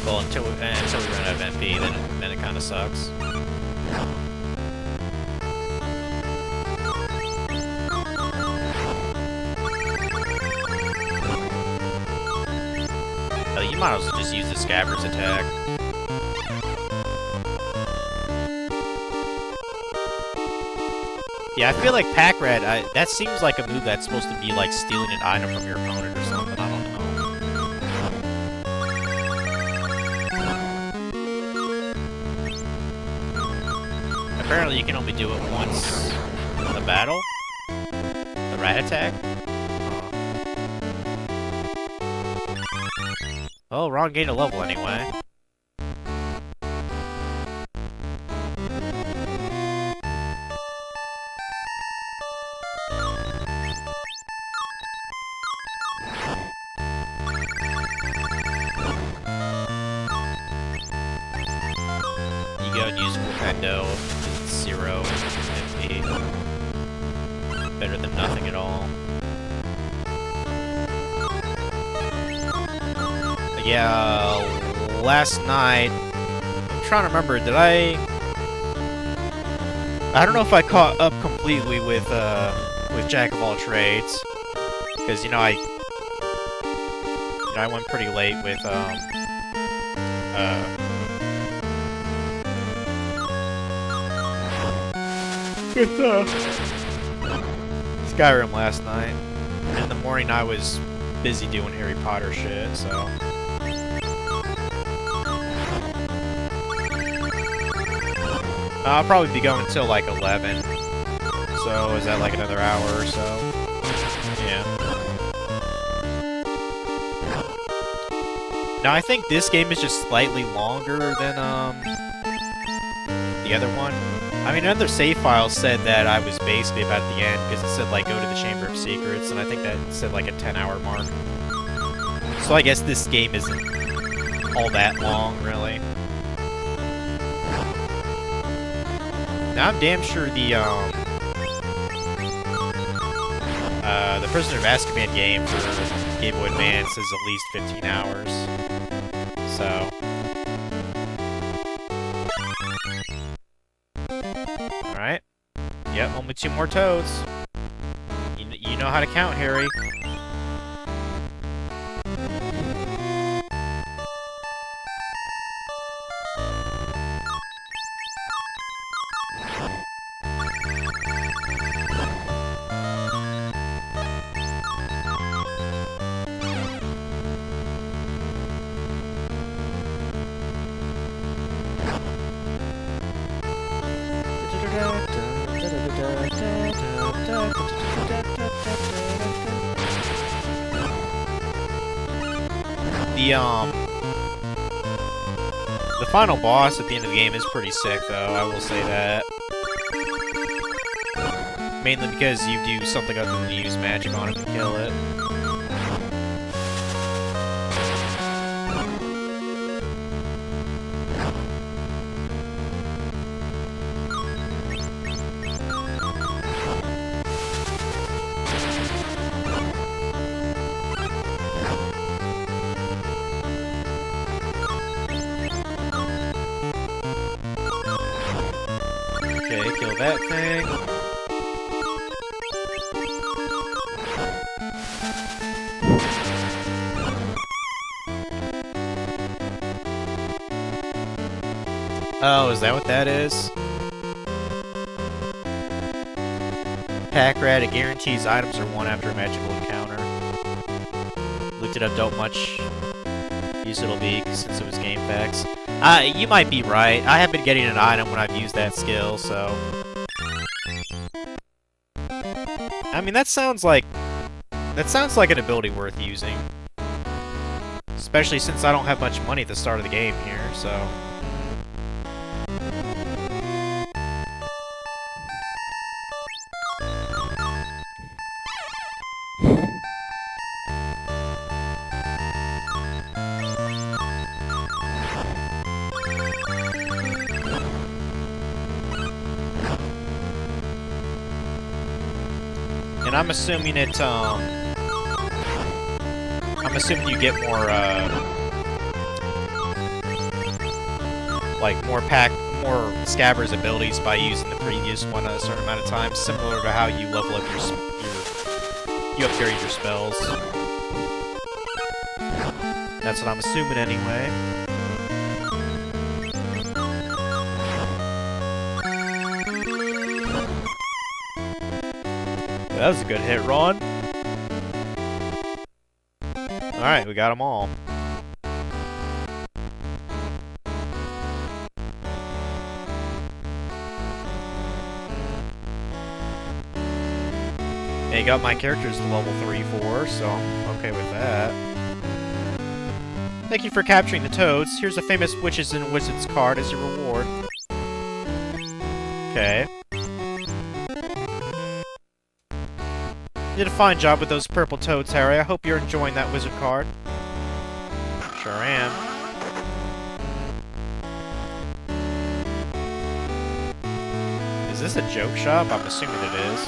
Well, until we run out of MP, then it kind of sucks. Oh, you might as well just use the Scabbers attack. Yeah, I feel like Pack Rat, that seems like a move that's supposed to be like stealing an item from your opponent or something, I don't know. Apparently you can only do it once in the battle. The rat attack. Oh, Ron gained a level anyway. You go and use Flipendo. 0 MP. Better than nothing at all. But yeah, last night, I'm trying to remember, did I don't know if I caught up completely with Jack of all trades. Because, you know, I went pretty late with, Skyrim last night. And in the morning I was busy doing Harry Potter shit, so... I'll probably be going till like 11. So is that like another hour or so? Yeah. Now I think this game is just slightly longer than the other one. I mean, another save file said that I was basically about at the end because it said like go to the Chamber of Secrets, and I think that said like a 10-hour mark. So I guess this game isn't all that long, really. Now I'm damn sure the Prisoner of Azkaban game for Game Boy Advance is at least 15 hours. So. Alright. Yep, only 2 more toads. You know how to count, Harry. The final boss at the end of the game is pretty sick, though, I will say that. Mainly because you do something other than use magic on it to kill it. Okay, kill that thing. Oh, is that what that is? Pack rat, it guarantees items are won after a magical encounter. Looked it up, don't much use it'll be since it was game facts. You might be right. I have been getting an item when I've used that skill, so... I mean, that sounds like an ability worth using. Especially since I don't have much money at the start of the game here, so... And I'm assuming I'm assuming you get more, like, more Scabbers abilities by using the previous one a certain amount of time, similar to how you level up you upgrade your spells. That's what I'm assuming anyway. That was a good hit, Ron. Alright, we got them all. Hey, got my characters to level 3-4, so I'm okay with that. Thank you for capturing the toads. Here's a famous Witches and Wizards card as your reward. Okay. You did a fine job with those purple toads, Harry. I hope you're enjoying that wizard card. Sure am. Is this a joke shop? I'm assuming it is.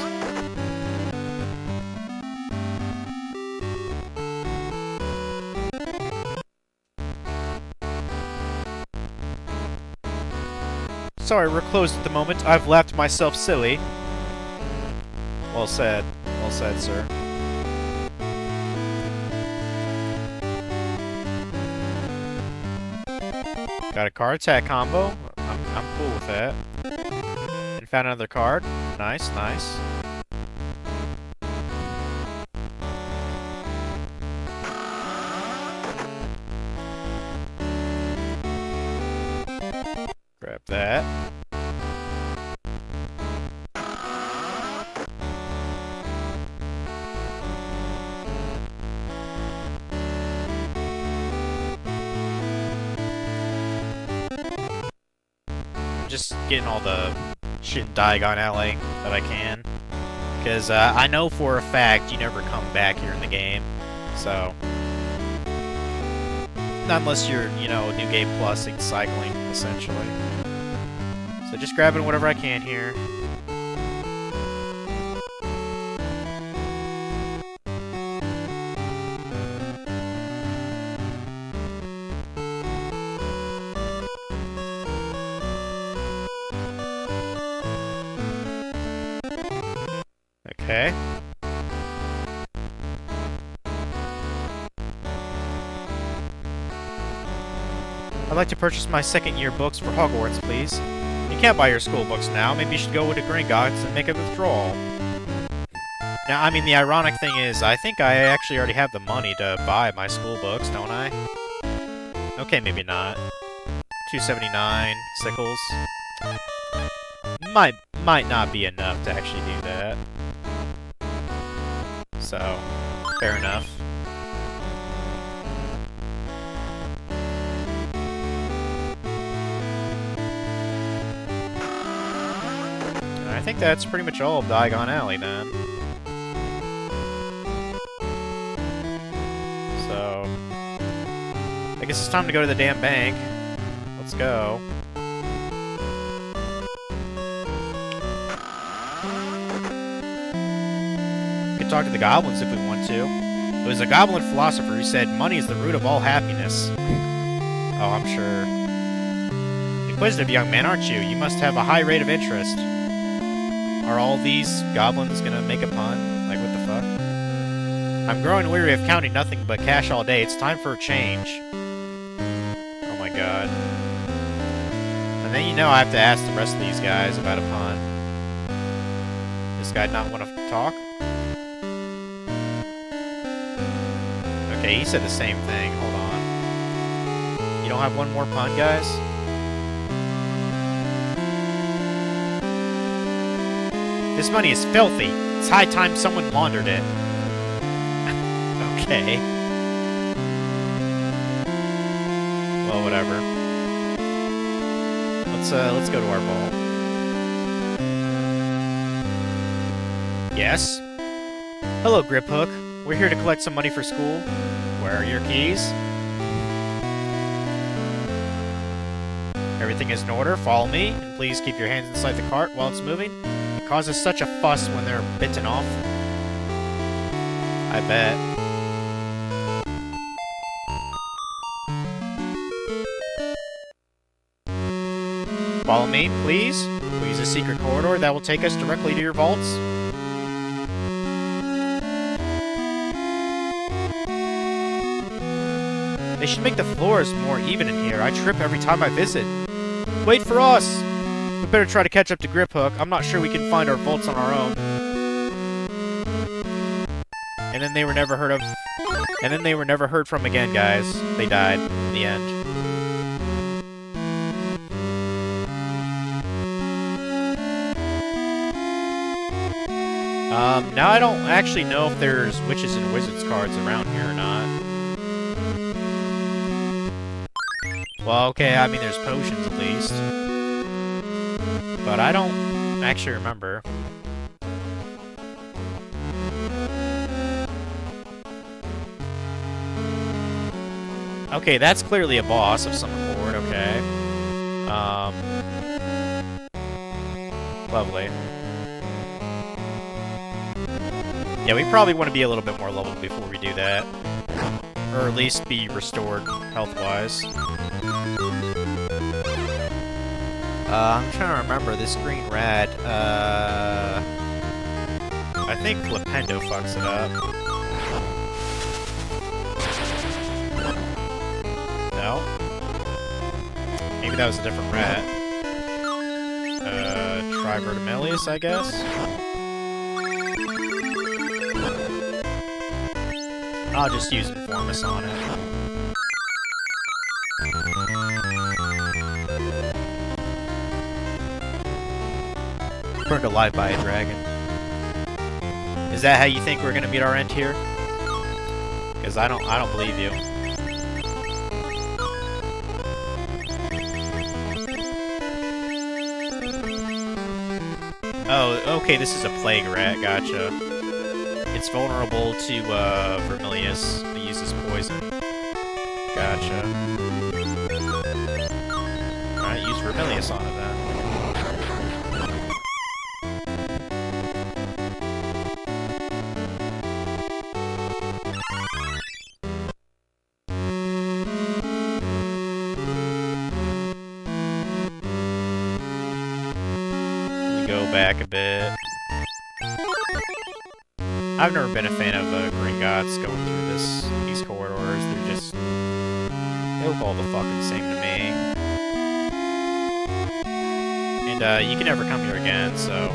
Sorry, we're closed at the moment. I've laughed myself silly. Well said. Well said, sir. Got a card attack combo. I'm cool with that. And found another card. Nice, nice. Grab that. I'm just getting all the shit in Diagon Alley that I can. Because I know for a fact you never come back here in the game. So... not unless you're, you know, New Game Plus cycling, essentially. So just grabbing whatever I can here. Okay. I'd like to purchase my second-year books for Hogwarts, please. You can't buy your school books now. Maybe you should go to Gringotts and make a withdrawal. Now, I mean, the ironic thing is, I think I actually already have the money to buy my school books, don't I? Okay, maybe not. $2.79, Sickles. Might not be enough to actually do that. So, fair enough. I think that's pretty much all of Diagon Alley, then. So... I guess it's time to go to the damn bank. Let's go. We could talk to the goblins if we want to. It was a goblin philosopher who said, money is the root of all happiness. Oh, I'm sure. Inquisitive young man, aren't you? You must have a high rate of interest. Are all these goblins gonna make a pun? Like, what the fuck? I'm growing weary of counting nothing but cash all day. It's time for a change. Oh my god. And then you know I have to ask the rest of these guys about a pun. This guy not want to talk? Okay, he said the same thing. Hold on. You don't have one more pun, guys? This money is filthy. It's high time someone laundered it. Okay. Well, whatever. Let's go to our vault. Yes? Hello, Griphook. We're here to collect some money for school. Where are your keys? Everything is in order. Follow me, and please keep your hands inside the cart while it's moving. It causes such a fuss when they're bitten off. I bet. Follow me, please. We'll use a secret corridor that will take us directly to your vaults. They should make the floors more even in here. I trip every time I visit. Wait for us! We better try to catch up to Griphook. I'm not sure we can find our vaults on our own. And then they were never heard of. And then they were never heard from again, guys. They died in the end. Now I don't actually know if there's witches and wizards cards around here or not. Well, okay, I mean there's potions at least. But I don't actually remember. Okay, that's clearly a boss of some sort, okay. Lovely. Yeah, we probably want to be a little bit more leveled before we do that. Or at least be restored health-wise. I'm trying to remember this green rat. I think Flipendo fucks it up. No? Maybe that was a different rat. Trivertimelius, I guess? I'll just use Informus on it. Burned alive by a dragon. Is that how you think we're gonna meet our end here? Because I don't believe you. Oh, okay, this is a plague rat, gotcha. It's vulnerable to, Vermilius. It uses poison. Gotcha. Alright, use Vermilius on it then. Go back a bit. I've never been a fan of Gringotts going through these corridors. They're just... they look all the fucking same to me. And you can never come here again, so...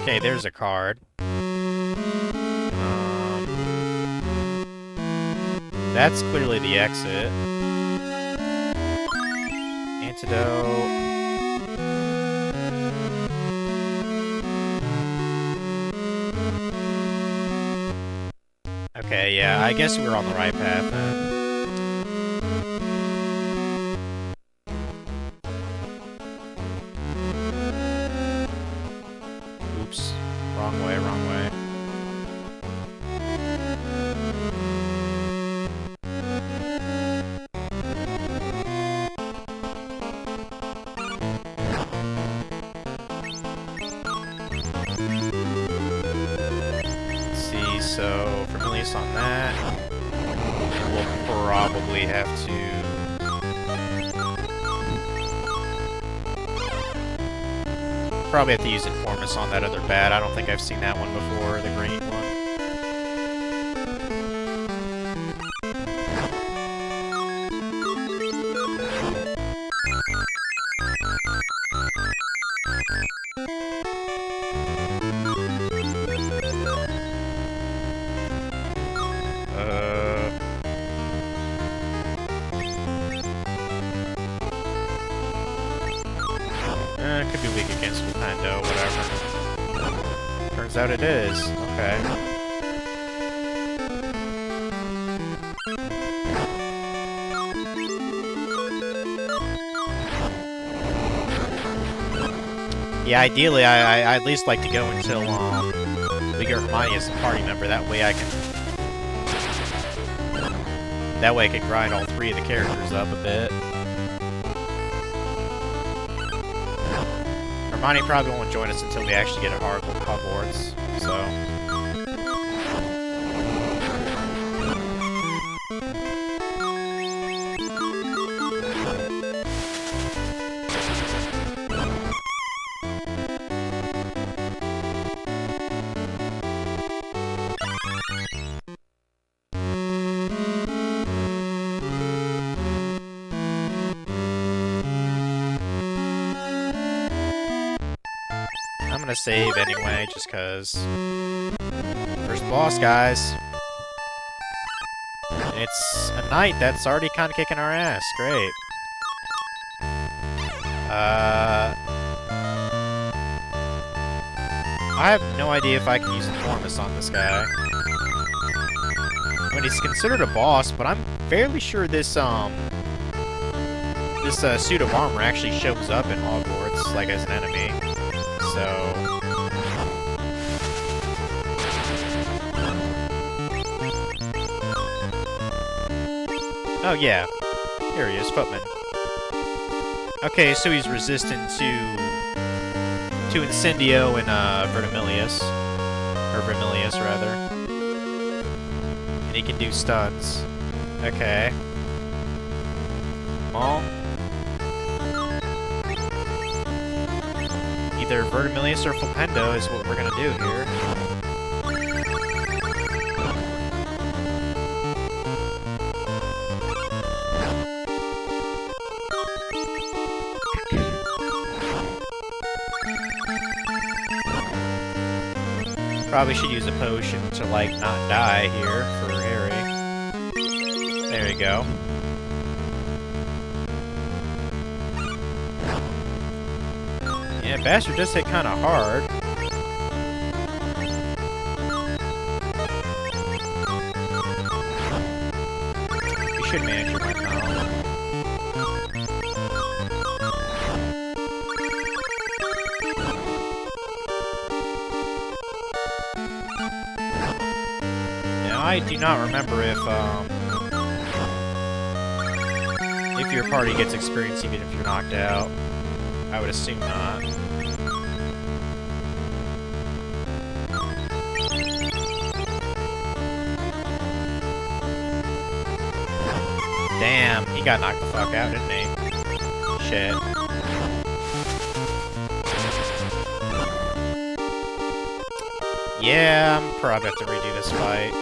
okay, there's a card. That's clearly the exit. Antidote. Okay, yeah, I guess we were on the right path then. Oops. Wrong way, wrong way. So, Vermilius on that. And we'll probably have to... probably have to use Informus on that other bat. I don't think I've seen that one before, the green one. Could be weak against Flipendo, whatever. Turns out it is. Okay. Yeah, ideally, I at least like to go until we get Hermione as a party member. That way I can grind all three of the characters up a bit. Hermione probably won't join us until we actually get a Hogwarts, so... I'm gonna save anyway, just cause. First boss, guys. It's a knight that's already kind of kicking our ass. Great. I have no idea if I can use Informus on this guy. I mean, he's considered a boss, but I'm fairly sure this suit of armor actually shows up in Hogwarts, like, as an enemy. So... oh, yeah. Here he is, Footman. Okay, so he's resistant to Incendio and, Vermilius. Or Vermilius, rather. And he can do stuns. Okay. Well... either Vermilius or Flipendo is what we're gonna do here. Probably should use a potion to, like, not die here for Harry. There we go. Yeah, Bastard does hit kind of hard. We should manage your mic now. I do not remember if your party gets experience even if you're knocked out. I would assume not. Damn, he got knocked the fuck out, didn't he? Shit. Yeah, I'm probably have to redo this fight.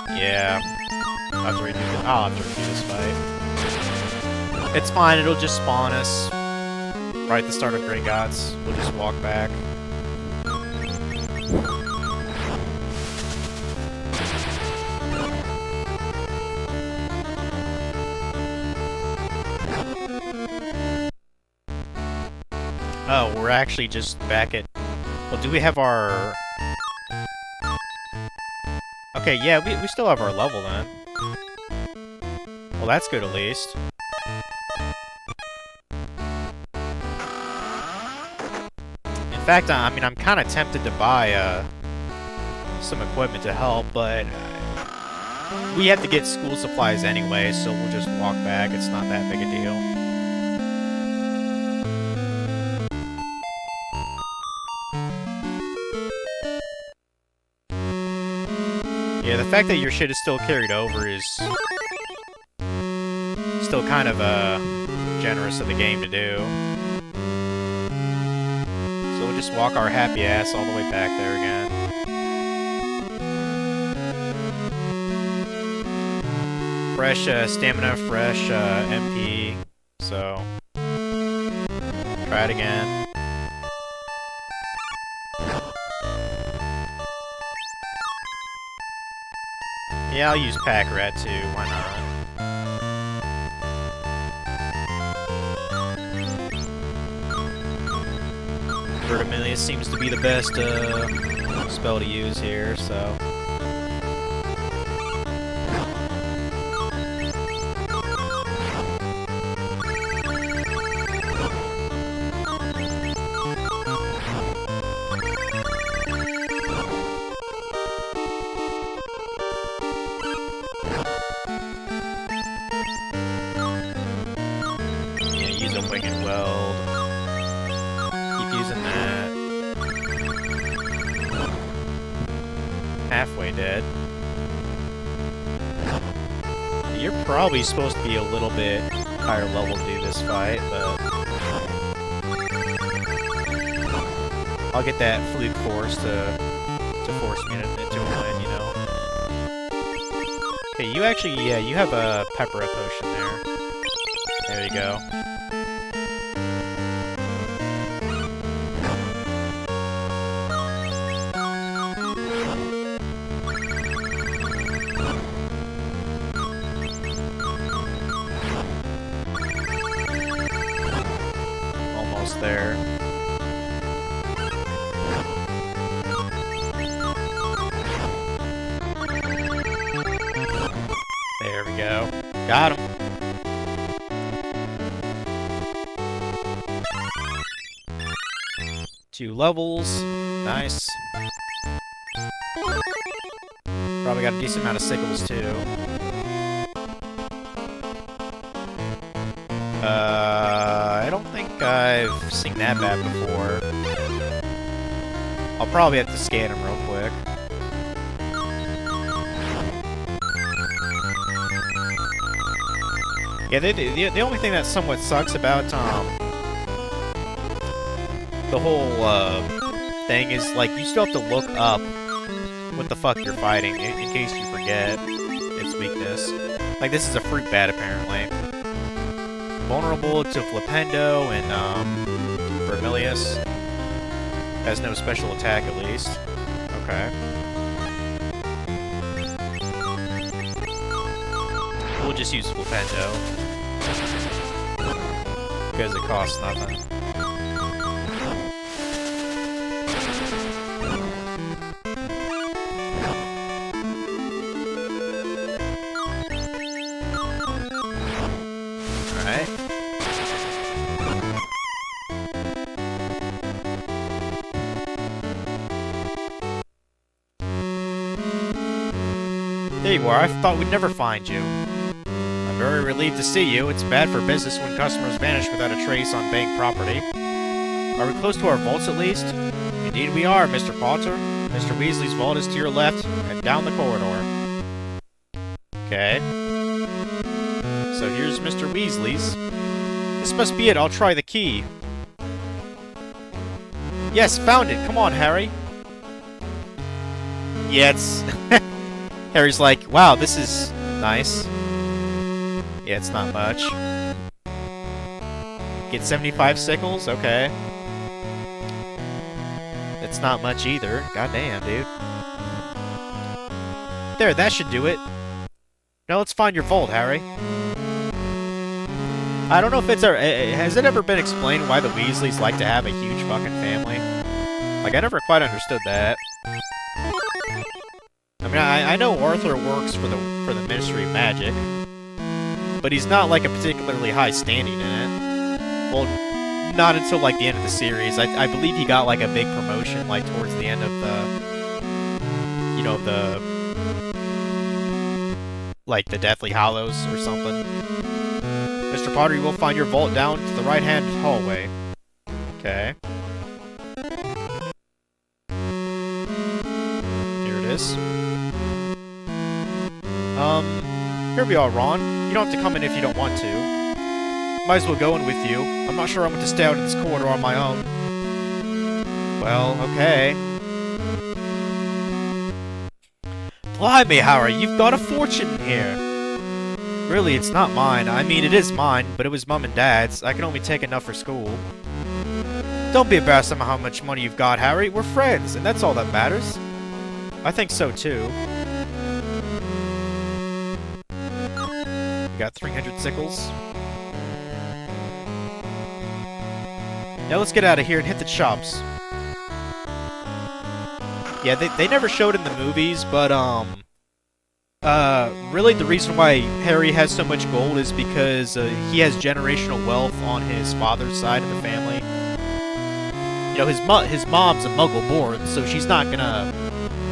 Yeah. I'll have to redo this fight. It's fine, it'll just spawn us right at the start of Gringotts. We'll just walk back. Oh, we're actually just back at... Well, do we have our... Okay, yeah, we still have our level then. Well, that's good at least. In fact, I mean, I'm kind of tempted to buy some equipment to help, but we have to get school supplies anyway, so we'll just walk back. It's not that big a deal. Yeah, the fact that your shit is still carried over is still kind of generous of the game to do. So we'll just walk our happy ass all the way back there again. Fresh stamina, fresh MP, so try it again. Yeah, I'll use Pack Rat too, why not? Vertimilius seems to be the best spell to use here, so... Winged Weld. Keep using that. Halfway dead. You're probably supposed to be a little bit higher level to do this fight, but... I'll get that Fluke Force to force me into a win, you know? Okay, you actually, yeah, you have a Pepper potion there. There you go. There. There we go. Got him. Two levels. Nice. Probably got a decent amount of sickles too. I don't think I've seen that map before. I'll probably have to scan him real quick. Yeah, the only thing that somewhat sucks about the whole thing is, like, you still have to look up what the fuck you're fighting in case you forget its weakness. Like, this is a fruit bat, apparently. Vulnerable to Flipendo and Vermilius. Has no special attack, at least. Okay. We'll just use Flipendo. Because it costs nothing. Alright. There you are. I thought we'd never find you. I'm very relieved to see you. It's bad for business when customers vanish without a trace on bank property. Are we close to our vaults at least? Indeed we are, Mr. Potter. Mr. Weasley's vault is to your left, and down the corridor. Okay. So here's Mr. Weasley's. This must be it. I'll try the key. Yes, found it. Come on, Harry. Yeah, it's... Harry's like, wow, this is nice. Yeah, it's not much. Get 75 sickles? Okay. It's not much either. Goddamn, dude. There, that should do it. Now let's find your vault, Harry. I don't know if it's ever... Has it ever been explained why the Weasleys like to have a huge fucking family? Like, I never quite understood that. I mean, I know Arthur works for the Ministry of Magic, but he's not, like, a particularly high standing in it. Well, not until, like, the end of the series. I believe he got, like, a big promotion, like, towards the end of the... You know, like, the Deathly Hallows or something. Mr. Potter, you will find your vault down to the right-hand hallway. Okay. Here it is. Here we are, Ron. You don't have to come in if you don't want to. Might as well go in with you. I'm not sure I'm going to stay out in this corridor on my own. Well, okay. Blimey, Harry, you've got a fortune in here. Really, it's not mine. I mean, it is mine, but it was Mum and Dad's. I can only take enough for school. Don't be embarrassed about how much money you've got, Harry. We're friends, and that's all that matters. I think so, too. You got 300 sickles. Now let's get out of here and hit the shops. Yeah, they never showed in the movies, but, really the reason why Harry has so much gold is because, he has generational wealth on his father's side of the family. You know, his mom's a Muggle-born, so she's not gonna,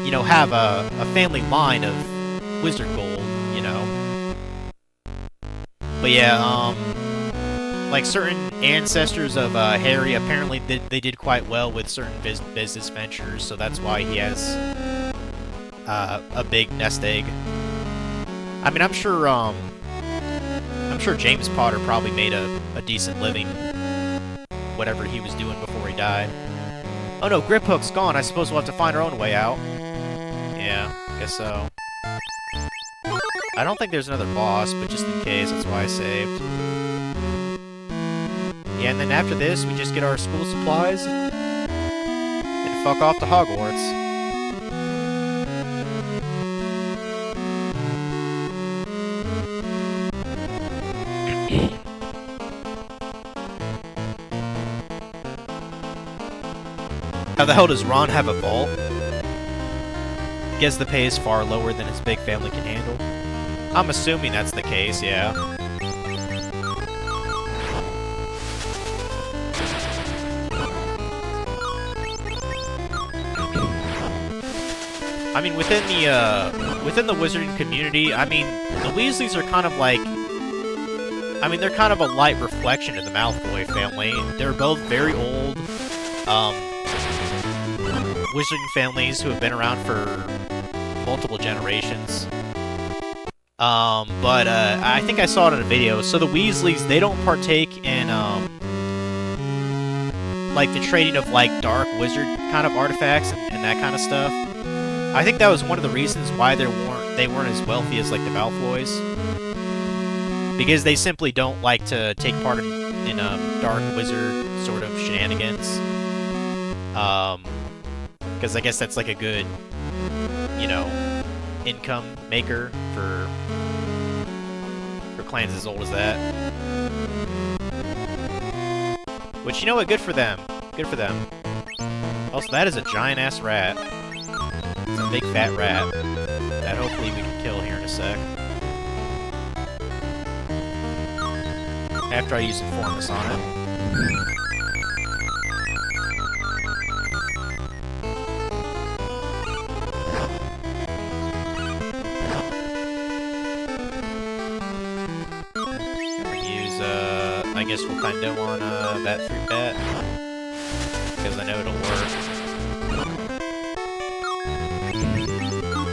you know, have a family line of wizard gold, you know. But yeah, like certain ancestors of Harry, apparently they did quite well with certain business ventures, so that's why he has a big nest egg. I mean, I'm sure James Potter probably made a decent living, whatever he was doing before he died. Oh no, Griphook's gone. I suppose we'll have to find our own way out. Yeah, guess so. I don't think there's another boss, but just in case, that's why I saved. Yeah, and then after this, we just get our school supplies and fuck off to Hogwarts. How the hell does Ron have a vault? Guess the pay is far lower than his big family can handle. I'm assuming that's the case, yeah. I mean, within the wizarding community, I mean, the Weasleys are kind of like... I mean, they're kind of a light reflection of the Malfoy family. They're both very old, wizarding families who have been around for multiple generations. But I think I saw it in a video. So the Weasleys, they don't partake in, like, the trading of, like, dark wizard kind of artifacts and that kind of stuff. I think that was one of the reasons why they weren't as wealthy as, like, the Malfoys. Because they simply don't like to take part in dark wizard sort of shenanigans. Because I guess that's, like, a good, you know, income maker for clans as old as that. Which, you know what, good for them. Good for them. Also, that is a giant-ass rat. It's a big fat rat that hopefully we can kill here in a sec. After I use Informus on it. guess we'll Fendo on that fruit bat. Because I know it'll work.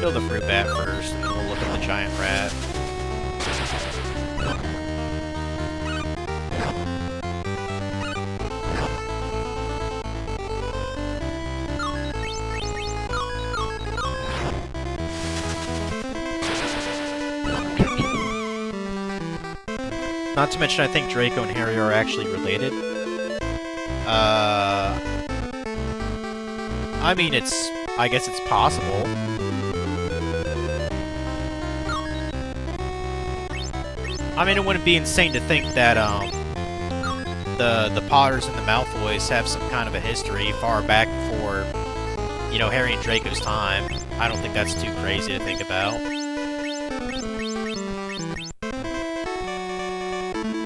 Kill the fruit bat first, and then we'll look at the giant rat. Not to mention, I think Draco and Harry are actually related. I mean, I guess it's possible. I mean, it wouldn't be insane to think that, the Potters and the Malfoys have some kind of a history far back before, you know, Harry and Draco's time. I don't think that's too crazy to think about.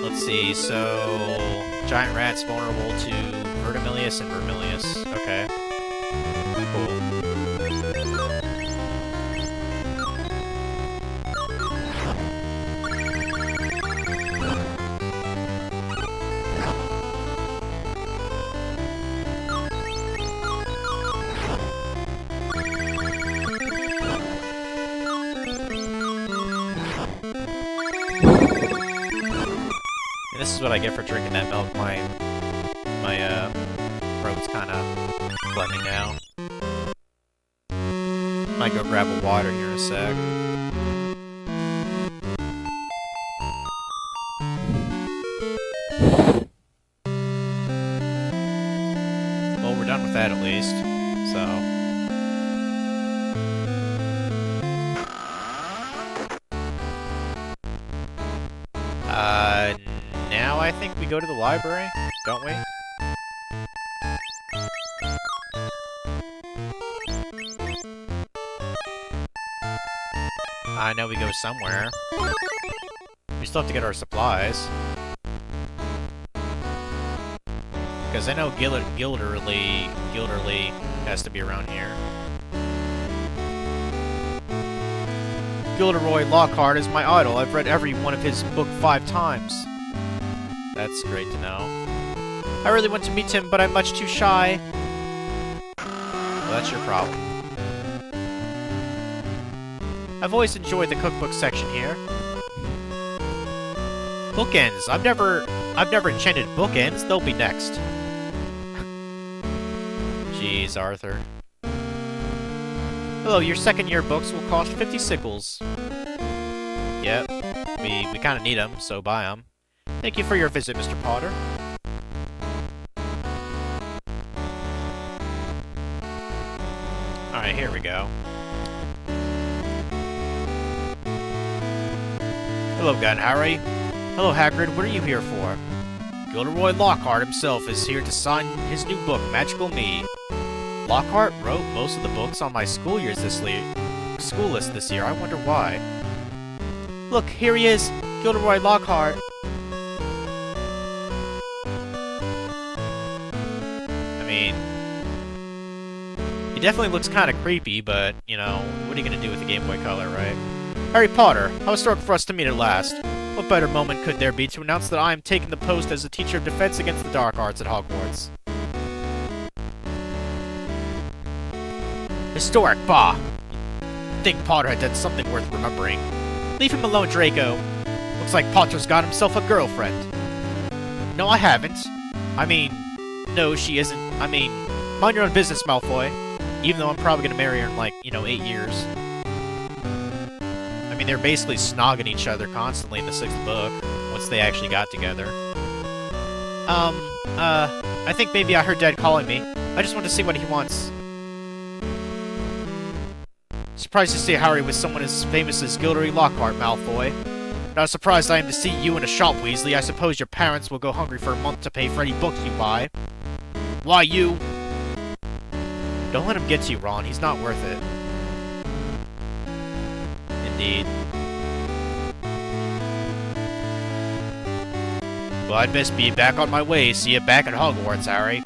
Let's see, so... Giant rat's vulnerable to Verdimillious and Vermilius. Okay. Cool. And this is what I get for drinking that milk. My throat's kind of letting me down. Might go grab a water here in a sec. Well, we're done with that at least, so... now I think we go to the library, don't we? I know we go somewhere. We still have to get our supplies. Because I know Gilderly has to be around here. Gilderoy Lockhart is my idol. I've read every one of his book 5 times. That's great to know. I really want to meet him, but I'm much too shy. Well, that's your problem. I've always enjoyed the cookbook section here. Bookends. I've never enchanted bookends. They'll be next. Jeez, Arthur. Hello, your second year books will cost 50 sickles. Yep, we kind of need them, so buy them. Thank you for your visit, Mr. Potter. Alright, here we go. Hello again, Harry. Hello, Hagrid, what are you here for? Gilderoy Lockhart himself is here to sign his new book, Magical Me. Lockhart wrote most of the books on my school list this year. I wonder why. Look, here he is, Gilderoy Lockhart. I mean, he definitely looks kind of creepy, but, you know, what are you going to do with the Game Boy Color, right? Harry Potter, how historic for us to meet at last. What better moment could there be to announce that I am taking the post as a teacher of defense against the dark arts at Hogwarts? Historic, bah! Think Potter had done something worth remembering. Leave him alone, Draco. Looks like Potter's got himself a girlfriend. No, I haven't. I mean, no, she isn't. I mean, mind your own business, Malfoy. Even though I'm probably gonna marry her in, like, you know, 8 years. I mean, they're basically snogging each other constantly in the 6th book, once they actually got together. I think maybe I heard Dad calling me. I just want to see what he wants. Surprised to see Harry with someone as famous as Gilderoy Lockhart, Malfoy. Not surprised I am to see you in a shop, Weasley. I suppose your parents will go hungry for a month to pay for any books you buy. Why, you... Don't let him get to you, Ron. He's not worth it. Indeed. Well, I'd best be back on my way. See you back at Hogwarts, Harry.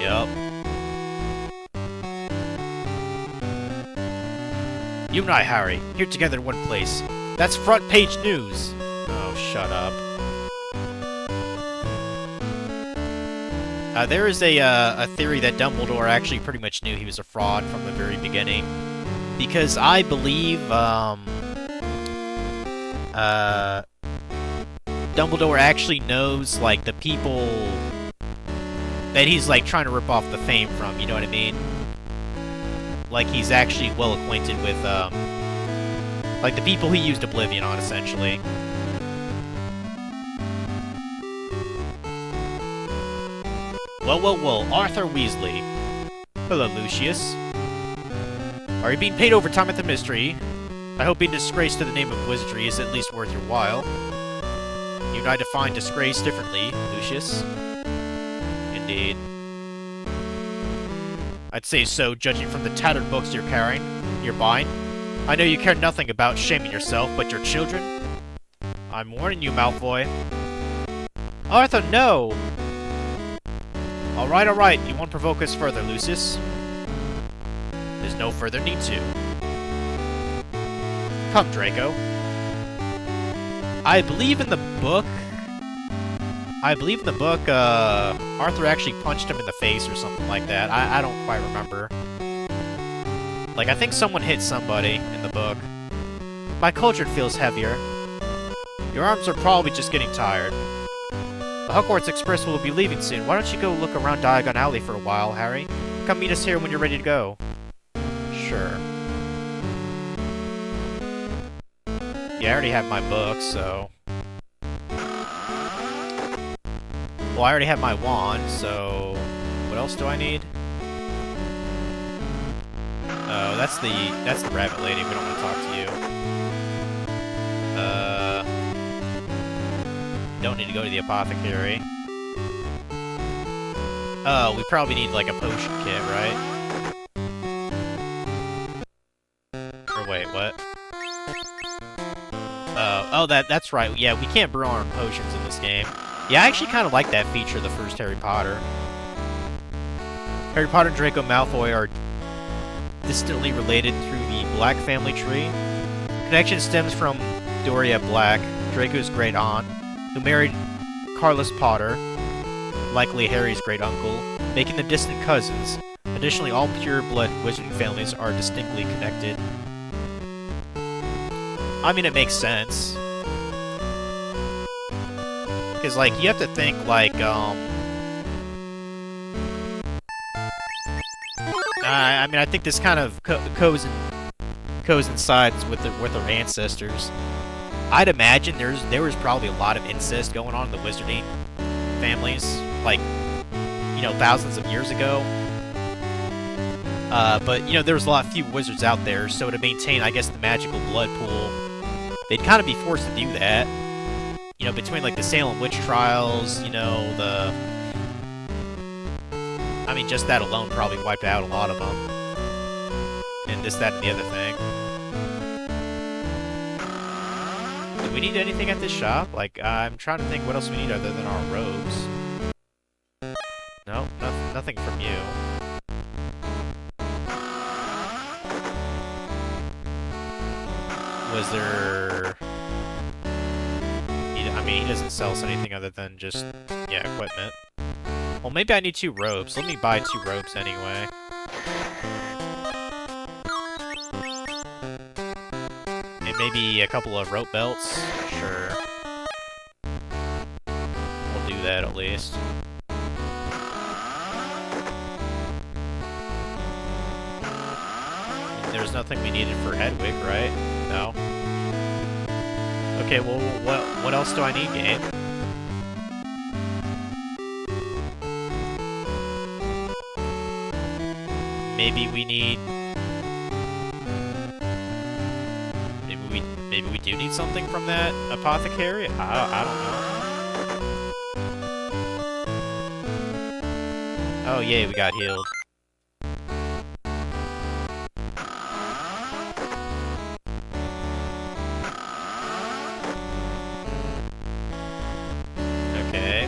Yup. You and I, Harry, here together in one place. That's front page news. Oh, shut up. There is a theory that Dumbledore actually pretty much knew he was a fraud from the very beginning. Because I believe, Dumbledore actually knows, like, the people that he's, like, trying to rip off the fame from, you know what I mean? Like, he's actually well acquainted with, like, the people he used Oblivion on, essentially. Well, Arthur Weasley. Hello, Lucius. Are you being paid overtime at the Mystery? I hope being disgraced to the name of wizardry is at least worth your while. You and I define disgrace differently, Lucius. Indeed. I'd say so, judging from the tattered books you're buying. I know you care nothing about shaming yourself, but your children? I'm warning you, Malfoy. Arthur, no! Alright, you won't provoke us further, Lucius. There's no further need to. Come, Draco. I believe in the book, Arthur actually punched him in the face or something like that. I don't quite remember. Like, I think someone hit somebody in the book. My cauldron feels heavier. Your arms are probably just getting tired. The Hogwarts Express will be leaving soon. Why don't you go look around Diagon Alley for a while, Harry? Come meet us here when you're ready to go. Sure. Yeah, I already have my book, so... Well, I already have my wand, so... What else do I need? Oh, that's the rabbit lady. We don't want to talk to you. Don't need to go to the apothecary. Oh, we probably need, like, a potion kit, right? Or wait, what? Oh, that's right. Yeah, we can't brew our own potions in this game. Yeah, I actually kind of like that feature of the first Harry Potter. Harry Potter and Draco Malfoy are distantly related through the Black family tree. Connection stems from Doria Black, Draco's great aunt, who married Carlos Potter, likely Harry's great uncle, making them distant cousins. Additionally, all pure-blood wizarding families are distinctly connected. I mean, it makes sense. Because, like, you have to think, like, I mean, I think this kind of coincides with our ancestors. I'd imagine there was probably a lot of incest going on in the wizarding families, like, you know, thousands of years ago. But, you know, there's a lot few wizards out there, so to maintain, I guess, the magical blood pool, they'd kind of be forced to do that. You know, between, like, the Salem witch trials, you know, I mean, just that alone probably wiped out a lot of them. And this, that, and the other thing. Do we need anything at this shop? Like, I'm trying to think what else we need other than our robes. No, nothing from you. Was there... I mean, he doesn't sell us anything other than just, yeah, equipment. Well, maybe I need 2 robes. Let me buy 2 robes anyway. And maybe a couple of rope belts? Sure. We'll do that at least. There's nothing we needed for Hedwig, right? No? Okay, well, what else do I need, game? Maybe we need... Maybe we do need something from that apothecary? I don't know. Oh, yay, we got healed. Okay.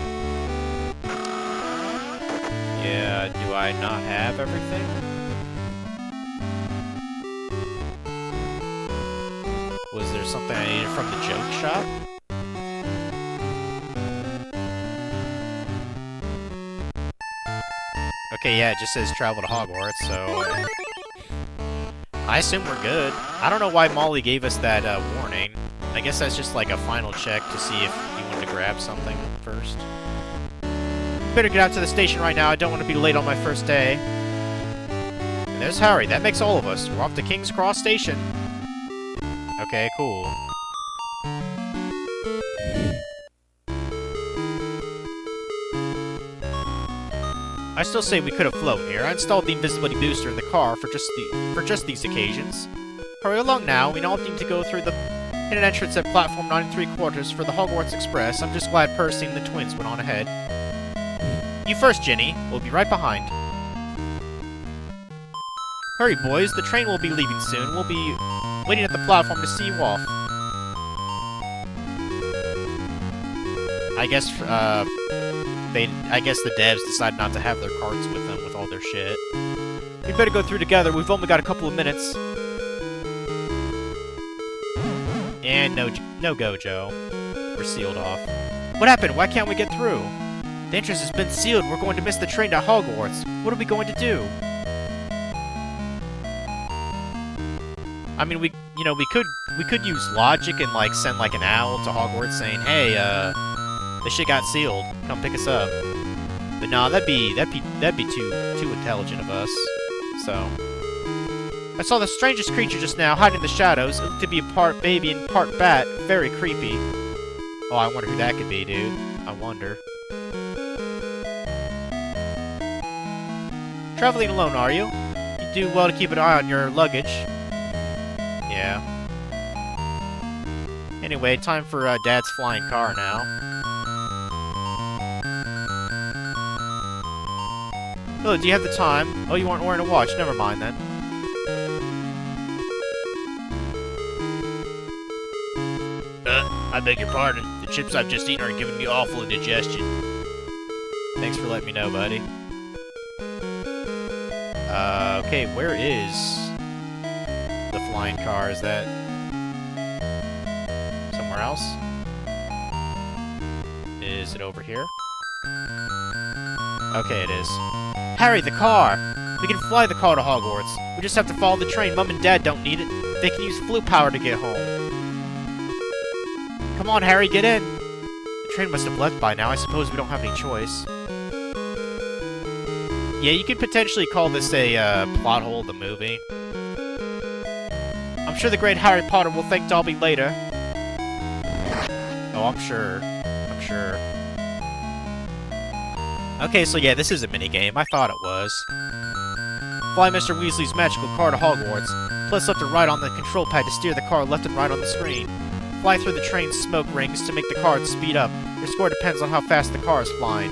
Yeah, do I not have everything? Was there something I needed from the joke shop? Okay, yeah, it just says travel to Hogwarts, so... I assume we're good. I don't know why Molly gave us that warning. I guess that's just like a final check to see if you wanted to grab something first. Better get out to the station right now. I don't want to be late on my first day. And there's Harry. That makes all of us. We're off to King's Cross Station. Okay, cool. I still say we could have flown here. I installed the invisibility booster in the car for just these occasions. Hurry along now. We all need to go through the hidden entrance at platform 9 3/4 for the Hogwarts Express. I'm just glad Percy and the twins went on ahead. You first, Ginny. We'll be right behind. Hurry, boys. The train will be leaving soon. We'll be waiting at the platform to see you off. I guess the devs decided not to have their carts with them with all their shit. We better go through together. We've only got a couple of minutes. And no go, Joe. We're sealed off. What happened? Why can't we get through? The entrance has been sealed. We're going to miss the train to Hogwarts. What are we going to do? I mean, we could use logic and like send like an owl to Hogwarts saying, "Hey, this shit got sealed. Come pick us up." But no, that'd be too intelligent of us. So I saw the strangest creature just now, hiding in the shadows. It looked to be a part baby and part bat. Very creepy. Oh, I wonder who that could be, dude. I wonder. Traveling alone, are you? You do well to keep an eye on your luggage. Yeah. Anyway, time for Dad's flying car now. Oh, do you have the time? Oh, you aren't wearing a watch. Never mind, then. I beg your pardon. The chips I've just eaten are giving me awful indigestion. Thanks for letting me know, buddy. Okay, where is the flying car? Is that somewhere else? Is it over here? Okay, it is. Harry, the car! We can fly the car to Hogwarts. We just have to follow the train. Mom and Dad don't need it. They can use flu power to get home. Come on, Harry, get in! The train must have left by now. I suppose we don't have any choice. Yeah, you could potentially call this a plot hole of the movie. I'm sure the great Harry Potter will thank Dobby later. Oh, I'm sure. I'm sure. Okay, so yeah, this is a minigame. I thought it was. Fly Mr. Weasley's magical car to Hogwarts. Press left and right on the control pad to steer the car left and right on the screen. Fly through the train's smoke rings to make the car speed up. Your score depends on how fast the car is flying.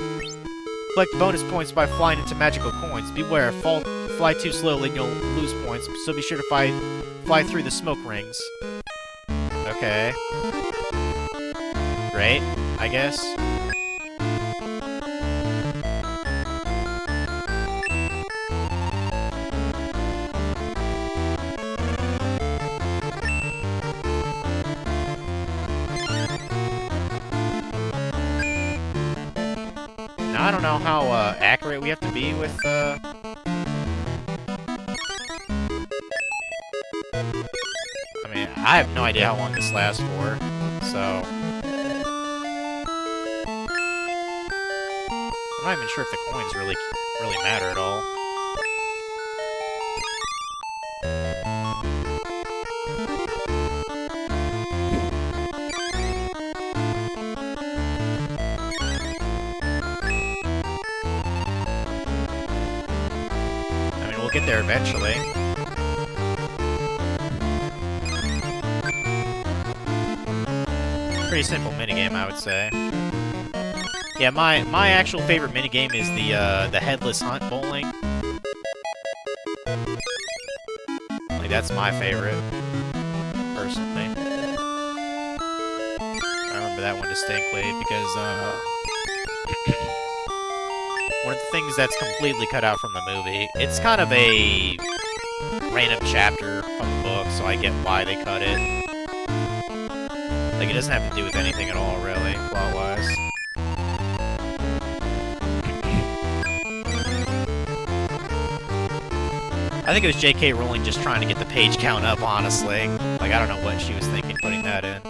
Collect bonus points by flying into magical coins. Beware, fly too slowly and you'll lose points, so be sure to fly through the smoke rings. Okay. Great, I guess. I don't know how accurate we have to be with I mean, I have no idea how long this lasts for, so I'm not even sure if the coins really matter at all. We'll get there eventually. Pretty simple minigame, I would say. Yeah, my actual favorite minigame is the headless hunt bowling. Like, that's my favorite, personally. I remember that one distinctly because one of the things that's completely cut out from the movie, it's kind of a random chapter from the book, so I get why they cut it. Like, it doesn't have to do with anything at all, really, plot-wise. I think it was J.K. Rowling just trying to get the page count up, honestly. Like, I don't know what she was thinking putting that in.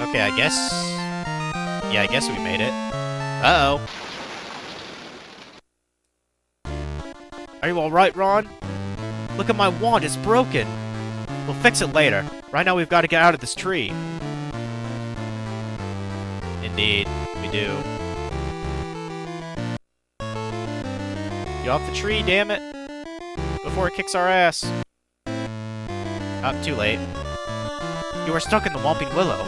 Okay, I guess... Yeah, I guess we made it. Uh-oh. Are you alright, Ron? Look at my wand, it's broken. We'll fix it later. Right now we've got to get out of this tree. Indeed, we do. Get off the tree, damn it! Before it kicks our ass. Too late. You were stuck in the Whomping Willow.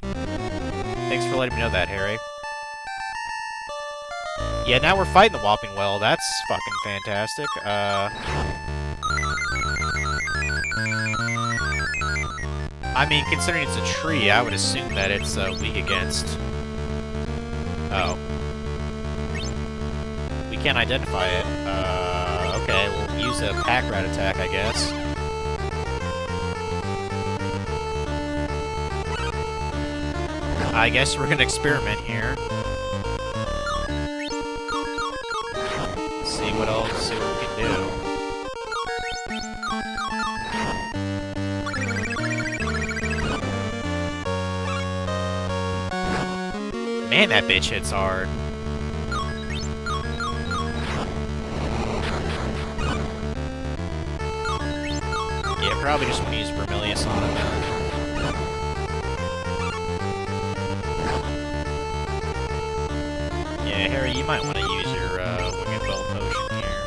Thanks for letting me know that, Harry. Yeah, now we're fighting the Whomping Willow. That's fucking fantastic. I mean, considering it's a tree, I would assume that it's weak against... Oh. We can't identify it. Okay, we'll use a pack rat attack, I guess. I guess we're gonna experiment here. See what else, see what we can do. Man, that bitch hits hard. Yeah, probably just want to use Vermilius on it now. Yeah, Harry, you might want to use your Winged Bell potion here.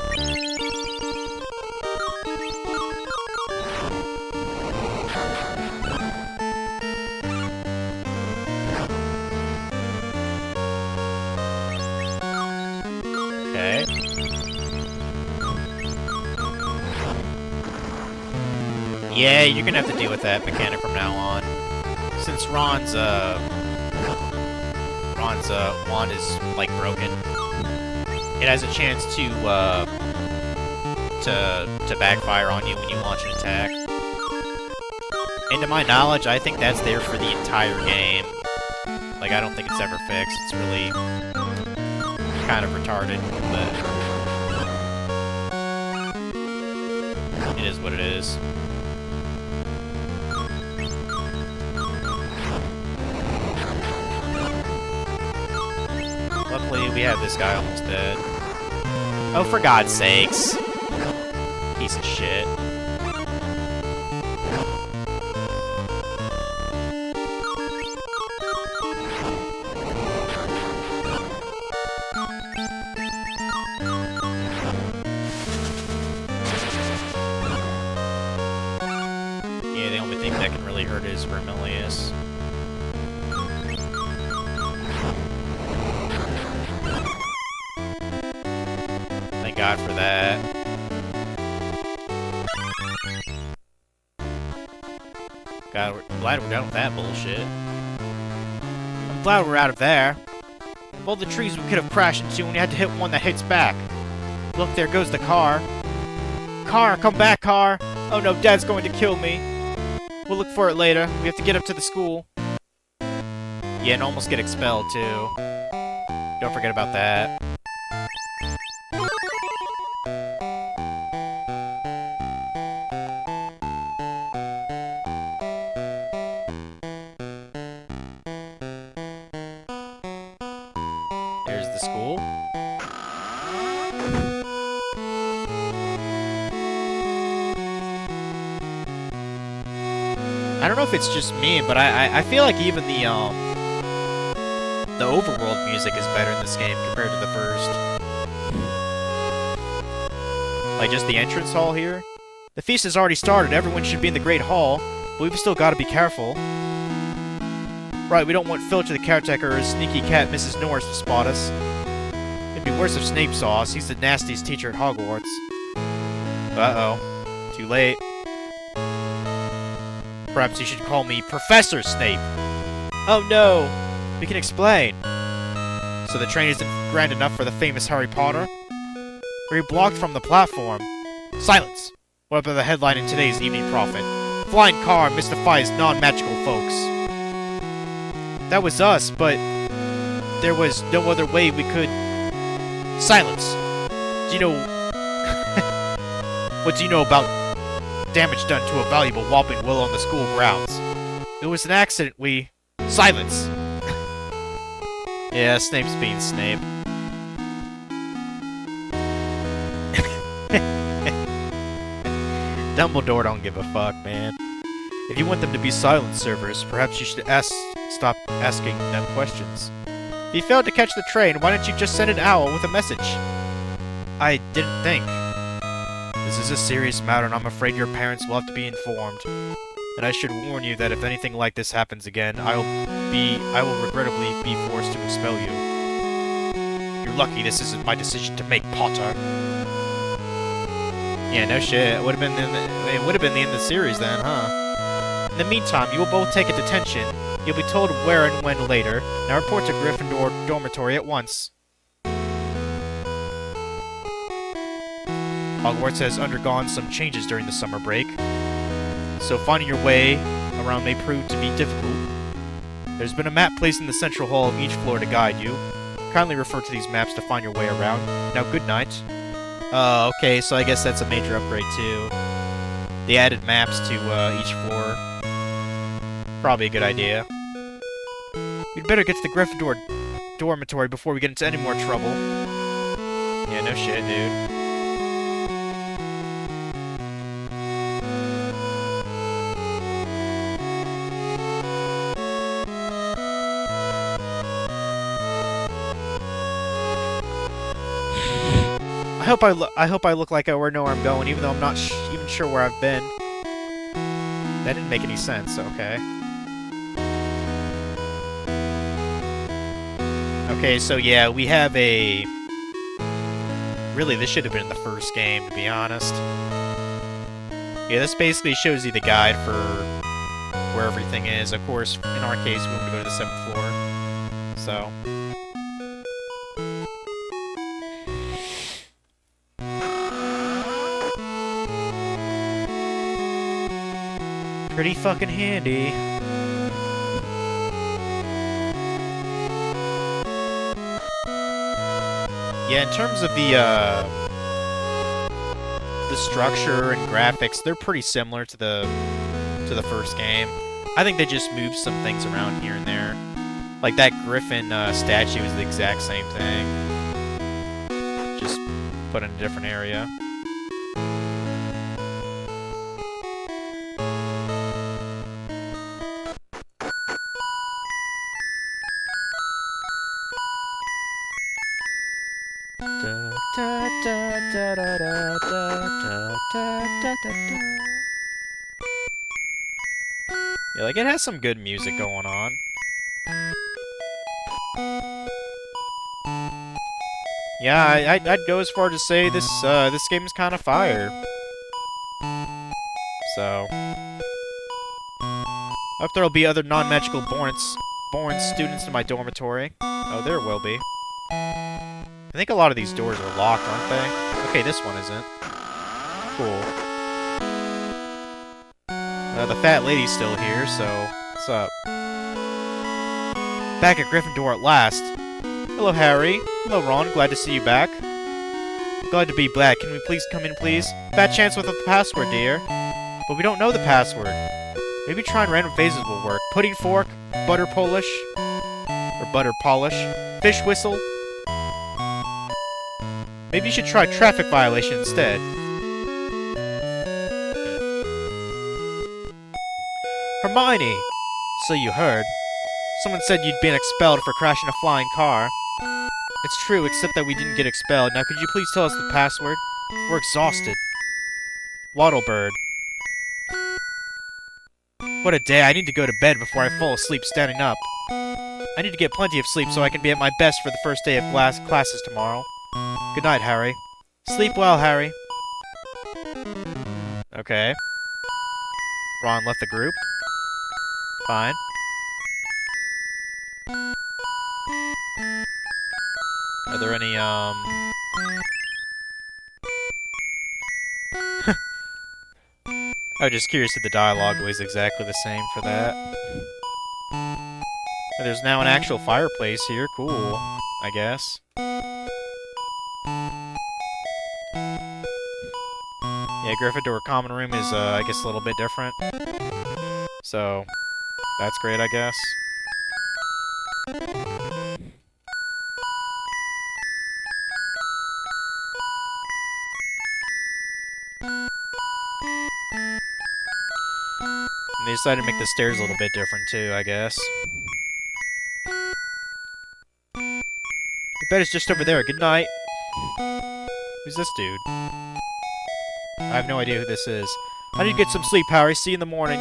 Okay. Yeah, you're gonna have to deal with that mechanic from now on. Since Ron's wand is, like, broken. It has a chance to backfire on you when you launch an attack. And to my knowledge, I think that's there for the entire game. Like, I don't think it's ever fixed. It's really kind of retarded, but it is what it is. Luckily, we have this guy almost dead. Oh, for God's sakes. Piece of shit. Yeah, the only thing that can really hurt is Vermilius. Thank God for that. God, we're glad we're done with that bullshit. I'm glad we're out of there. Of all the trees we could have crashed into, and you had to hit one that hits back. Look, there goes the car. Car, come back, car! Oh no, Dad's going to kill me. We'll look for it later. We have to get up to the school. Yeah, and almost get expelled, too. Don't forget about that. There's the school. I don't know if it's just me, but I feel like even the overworld music is better in this game compared to the first. Like, just the entrance hall here. The feast has already started, everyone should be in the Great Hall, but we've still gotta be careful. Right, we don't want Filcher the caretaker or his sneaky cat Mrs. Norris to spot us. It'd be worse if Snape saw us, he's the nastiest teacher at Hogwarts. Uh-oh. Too late. Perhaps you should call me Professor Snape. Oh no! We can explain. So the train isn't grand enough for the famous Harry Potter? Or you blocked from the platform? Silence! What about the headline in today's Evening Prophet? flying car mystifies non-magical folks. That was us, but there was no other way we could... Silence! Do you know... What do you know about damage done to a valuable whopping will on the school grounds? It was an accident, Silence! Yeah, Snape's being Snape. Dumbledore don't give a fuck, man. If you want them to be silent servers, perhaps you should stop asking them questions. If you failed to catch the train, why don't you just send an owl with a message? I didn't think. This is a serious matter, and I'm afraid your parents will have to be informed. And I should warn you that if anything like this happens again, I will regrettably be forced to expel you. You're lucky this isn't my decision to make, Potter. Yeah, no shit. It would have been the end of the series then, huh? In the meantime, you will both take a detention. You'll be told where and when later. Now report to Gryffindor dormitory at once. Hogwarts has undergone some changes during the summer break, so finding your way around may prove to be difficult. There's been a map placed in the central hall of each floor to guide you. Kindly refer to these maps to find your way around. Now, good night. Okay, so I guess that's a major upgrade too. They added maps to each floor. Probably a good idea. We'd better get to the Gryffindor dormitory before we get into any more trouble. Yeah, no shit, dude. I hope I look like I know where I'm going, even though I'm not even sure where I've been. That didn't make any sense. Okay. Okay, so yeah, we have a... Really, this should have been in the first game, to be honest. Yeah, this basically shows you the guide for where everything is. Of course, in our case, we want to go to the 7th floor. So... Pretty fucking handy. Yeah, in terms of the structure and graphics, they're pretty similar to the first game. I think they just moved some things around here and there. Like that Griffin statue is the exact same thing. Just put in a different area. Yeah, like it has some good music going on. Yeah, I'd go as far to say this game is kind of fire. So, I hope there'll be other non-magical born students in my dormitory. Oh, there will be. I think a lot of these doors are locked, aren't they? Okay, this one isn't. Cool. The fat lady's still here, so... What's up? Back at Gryffindor at last. Hello, Harry. Hello, Ron. Glad to see you back. Glad to be back. Can we please come in, please? Bad chance with the password, dear. But we don't know the password. Maybe trying random phases will work. Pudding fork, butter polish, or butter polish, fish whistle. Maybe you should try traffic violation instead. Hermione! So you heard. Someone said you'd been expelled for crashing a flying car. It's true, except that we didn't get expelled. Now could you please tell us the password? We're exhausted. Wattlebird. What a day. I need to go to bed before I fall asleep standing up. I need to get plenty of sleep so I can be at my best for the first day of classes tomorrow. Good night, Harry. Sleep well, Harry. Okay. Ron left the group. Fine. Are there any, I was just curious if the dialogue was exactly the same for that. There's now an actual fireplace here. Cool, I guess. Yeah, Gryffindor common room is, I guess, a little bit different. So, that's great, I guess. And they decided to make the stairs a little bit different, too, I guess. Your bed is just over there. Good night. Who's this dude? I have no idea who this is. I need to get some sleep, Harry. See you in the morning.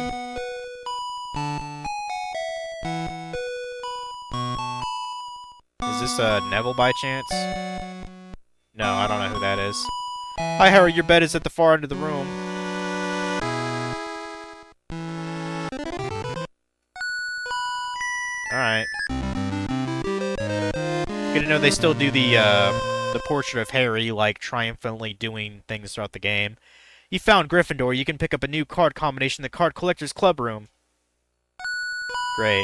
Is this, Neville by chance? No, I don't know who that is. Hi, Harry. Your bed is at the far end of the room. Alright. Good to know they still do the portrait of Harry, like, triumphantly doing things throughout the game. You found Gryffindor. You can pick up a new card combination in the Card Collector's Club room. Great.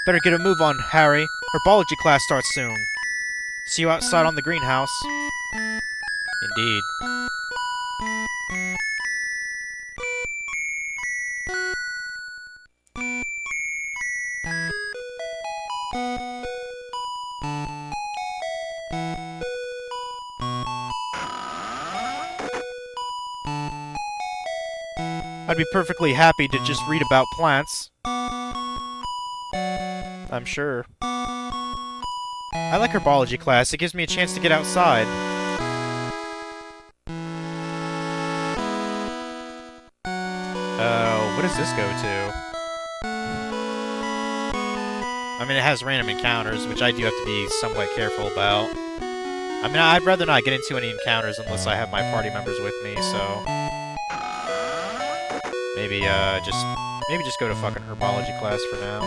Better get a move on, Harry. Herbology class starts soon. See you outside on the greenhouse. Indeed. I'd be perfectly happy to just read about plants. I'm sure. I like herbology class. It gives me a chance to get outside. What does this go to? I mean, it has random encounters, which I do have to be somewhat careful about. I mean, I'd rather not get into any encounters unless I have my party members with me, so... Maybe just go to fucking herbology class for now.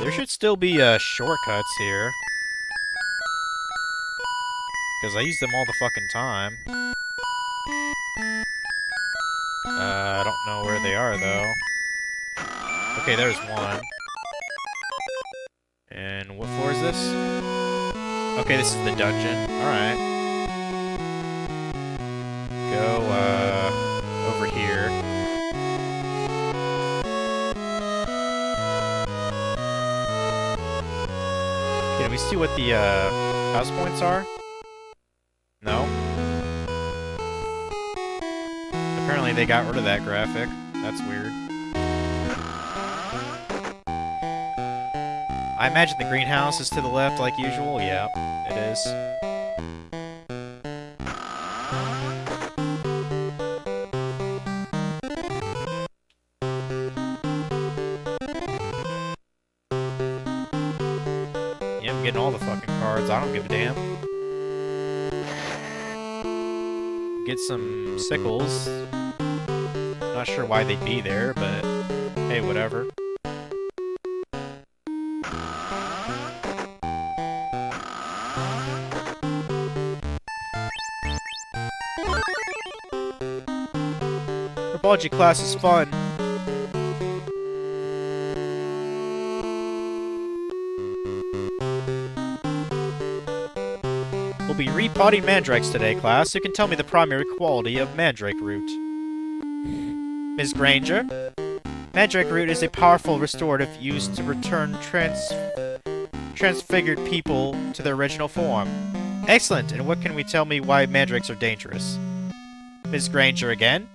There should still be, shortcuts here. Because I use them all the fucking time. I don't know where they are, though. Okay, there's one. And what floor is this? Okay, this is the dungeon. Alright. Go, over here. Okay, do we see what the, house points are? No? Apparently they got rid of that graphic. That's weird. I imagine the greenhouse is to the left like usual. Yeah, it is. Yeah, I'm getting all the fucking cards. I don't give a damn. Get some sickles. Not sure why they'd be there, but hey, whatever. Herbology class is fun. We'll be repotting mandrakes today, class. You can tell me the primary quality of mandrake root. Ms. Granger? Mandrake root is a powerful restorative used to return transfigured people to their original form. Excellent, and what can we tell me why mandrakes are dangerous? Ms. Granger again?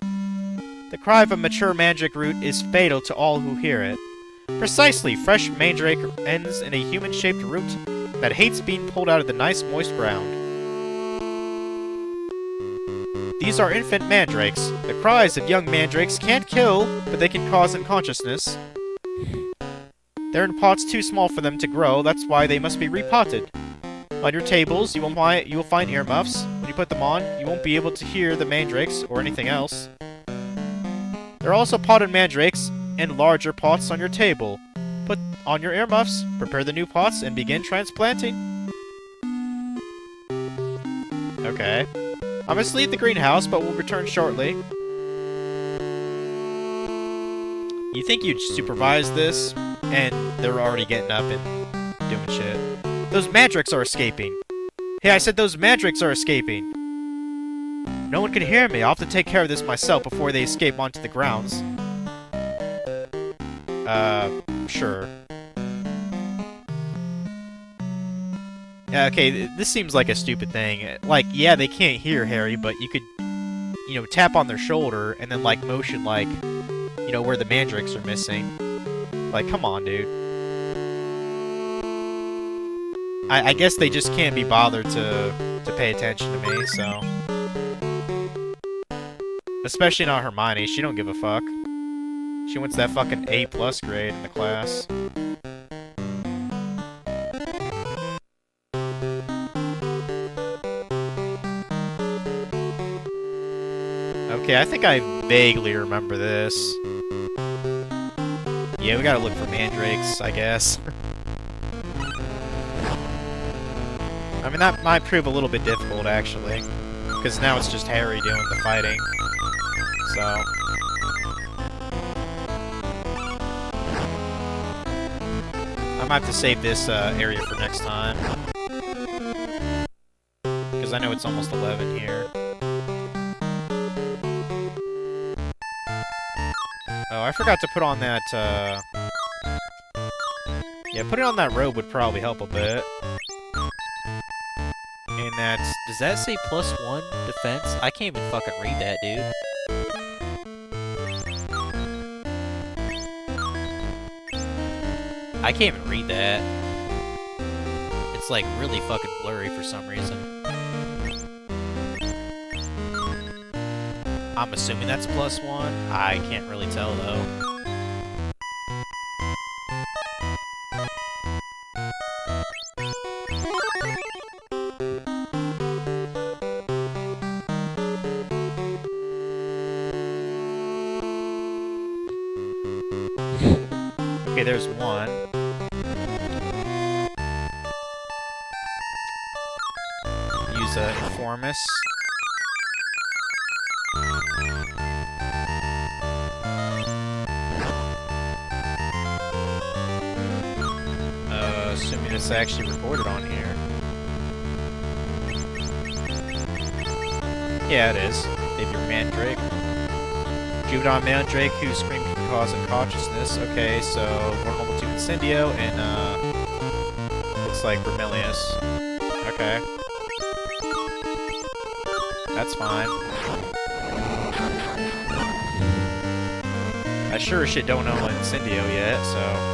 The cry of a mature mandrake root is fatal to all who hear it. Precisely, fresh mandrake ends in a human-shaped root that hates being pulled out of the nice moist ground. These are infant mandrakes. The cries of young mandrakes can't kill, but they can cause unconsciousness. They're in pots too small for them to grow, that's why they must be repotted. On your tables, you will find earmuffs. When you put them on, you won't be able to hear the mandrakes or anything else. There are also potted mandrakes in larger pots on your table. Put on your earmuffs, prepare the new pots, and begin transplanting. Okay. I must leave the greenhouse, but will return shortly. You think you'd supervise this, and they're already getting up and doing shit. Those Mandrakes are escaping. Hey, I said those Mandrakes are escaping. No one can hear me. I'll have to take care of this myself before they escape onto the grounds. Sure. Okay, this seems like a stupid thing. Like, yeah, they can't hear Harry, but you could, you know, tap on their shoulder and then, like, motion, like, you know, where the Mandrakes are missing. Like, come on, dude. I guess they just can't be bothered to pay attention to me, so... Especially not Hermione. She don't give a fuck. She wants that fucking A+ grade in the class. Okay, I think I vaguely remember this. Yeah, we gotta look for Mandrakes, I guess. I mean, that might prove a little bit difficult, actually. Because now it's just Harry doing the fighting. So... I might have to save this area for next time. Because I know it's almost 11 here. Oh, I forgot to put on that, Yeah, putting on that robe would probably help a bit. And that's... Does that say +1 defense? I can't even fucking read that, dude. I can't even read that. It's like really fucking blurry for some reason. I'm assuming that's +1. I can't really tell though. Okay, there's one. Use Informus. Assuming it's actually recorded on here. Yeah, it is. Maybe your Mandrake. Juvenile Mandrake who scream can cause unconsciousness. Okay, so vulnerable to Incendio and looks like Vermilius. Okay. That's fine. I sure as shit don't know Incendio yet, so...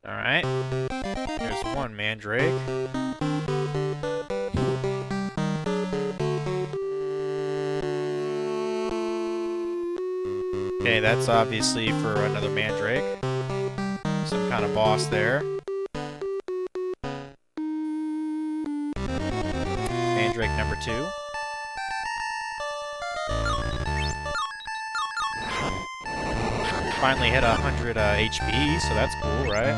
Alright. There's one Mandrake. Okay, that's obviously for another Mandrake. Some kind of boss there. Mandrake number 2. Finally hit 100 HP, so that's cool, right?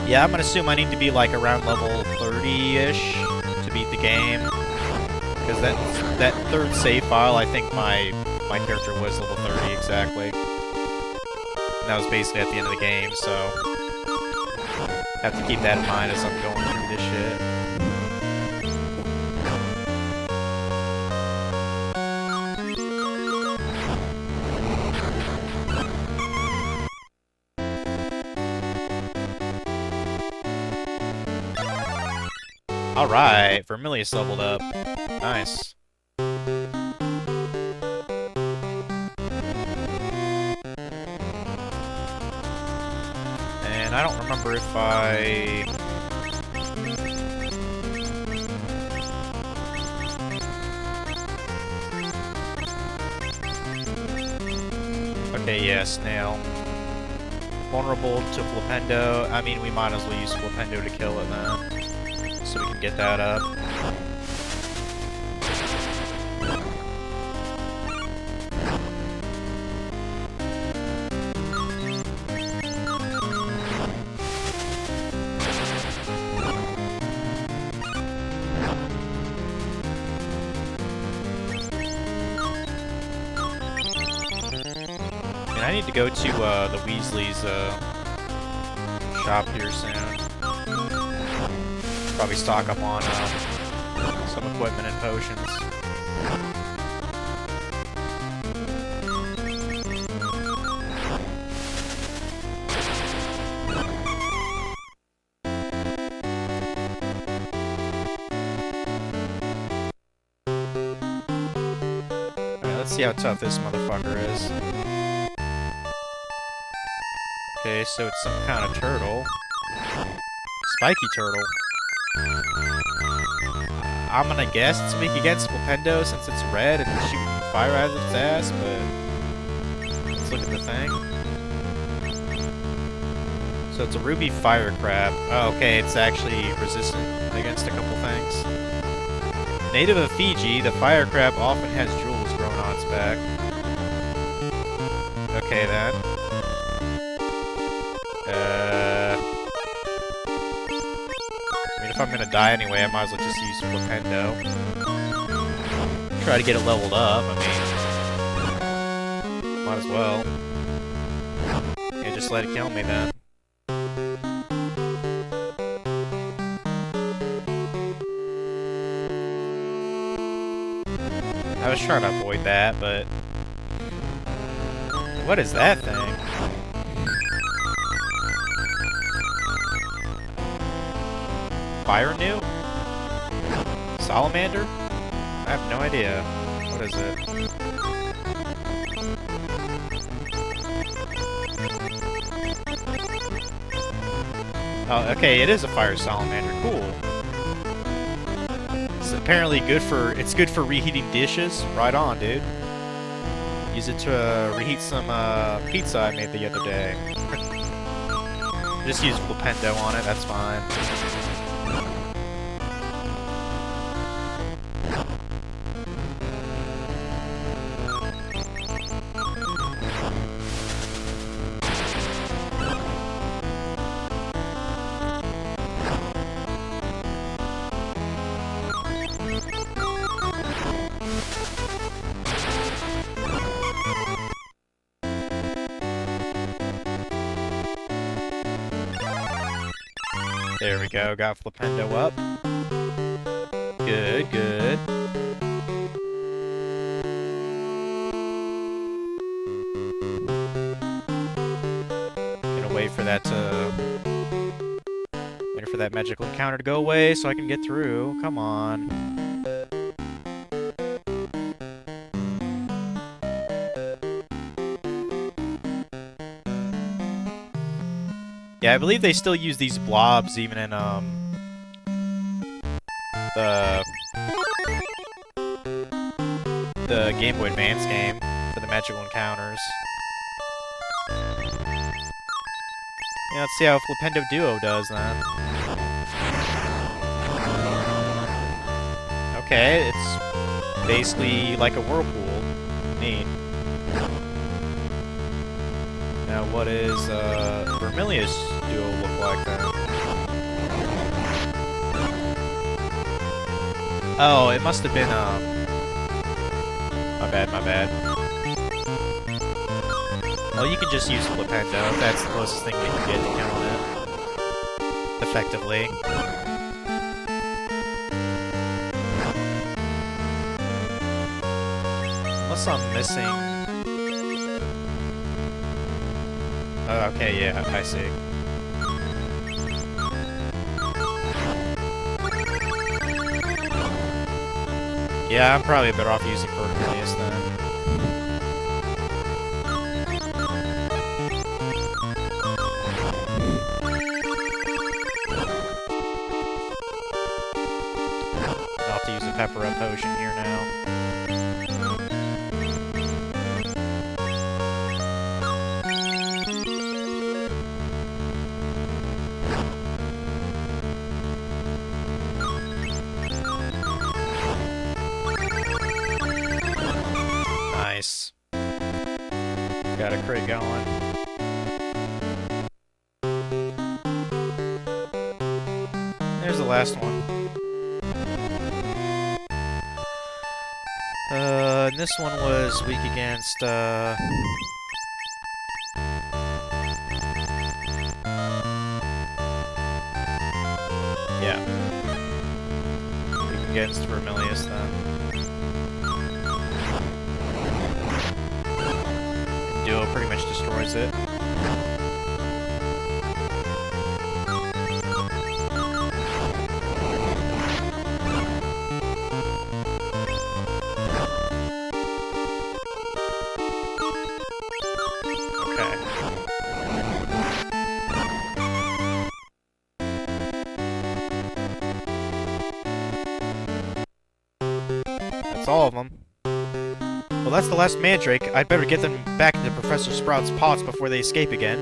Yeah, I'm gonna assume I need to be like around level 30-ish to beat the game. Because that third save file, I think my character was level 30 exactly. And that was basically at the end of the game, so have to keep that in mind as I'm going through this shit. Alright, Vermilius leveled up. Nice. And I don't remember if I... Okay, yeah, Snail. Vulnerable to Flipendo. I mean, we might as well use Flipendo to kill it then. So we can get that up. And I need to go to the Weasley's shop here soon. Probably stock up on some equipment and potions. Alright, let's see how tough this motherfucker is. Okay, so it's some kind of turtle. Spiky turtle. I'm gonna guess it's weak against Flipendo since it's red and it's shooting fire out of its ass, but let's look at the thing. So it's a ruby fire crab. Oh, okay, it's actually resistant against a couple things. Native of Fiji, the fire crab often has jewels growing on its back. Okay, then. If I'm gonna die anyway, I might as well just use Flipendo. Try to get it leveled up, I mean... Might as well. Yeah, just let it kill me then. I was trying to avoid that, but... What is that thing? Fire New? Salamander? I have no idea. What is it? Oh, okay, it is a fire salamander. Cool. It's apparently good for... It's good for reheating dishes. Right on, dude. Use it to reheat some pizza I made the other day. Just use Flipendo on it, that's fine. There we go, got Flipendo up. Good, good. Gonna wait for that to... Wait for that magical encounter to go away so I can get through. Come on. Yeah, I believe they still use these blobs even in, the Game Boy Advance game for the magical encounters. Yeah, let's see how Flipendo Duo does then. Okay, it's basically like a whirlpool. Neat. Now, what is Vermilius Duo look like then? Oh, it must have been, my bad. Well, you can just use Flipendo if that's the closest thing we can get to killing it. Effectively. Unless I'm missing... Oh, okay, yeah, I see. Yeah, I'm probably better off using Vermilius then. I'll have to use a Pepper Up potion here now. Nice. Got a crit going. There's the last one. And this one was weak against, yeah. Weak against Vermilius then. Duo pretty much destroys it. Okay. That's all of them. Well, that's the last Mandrake. I'd better get them back into Professor Sprout's pots before they escape again.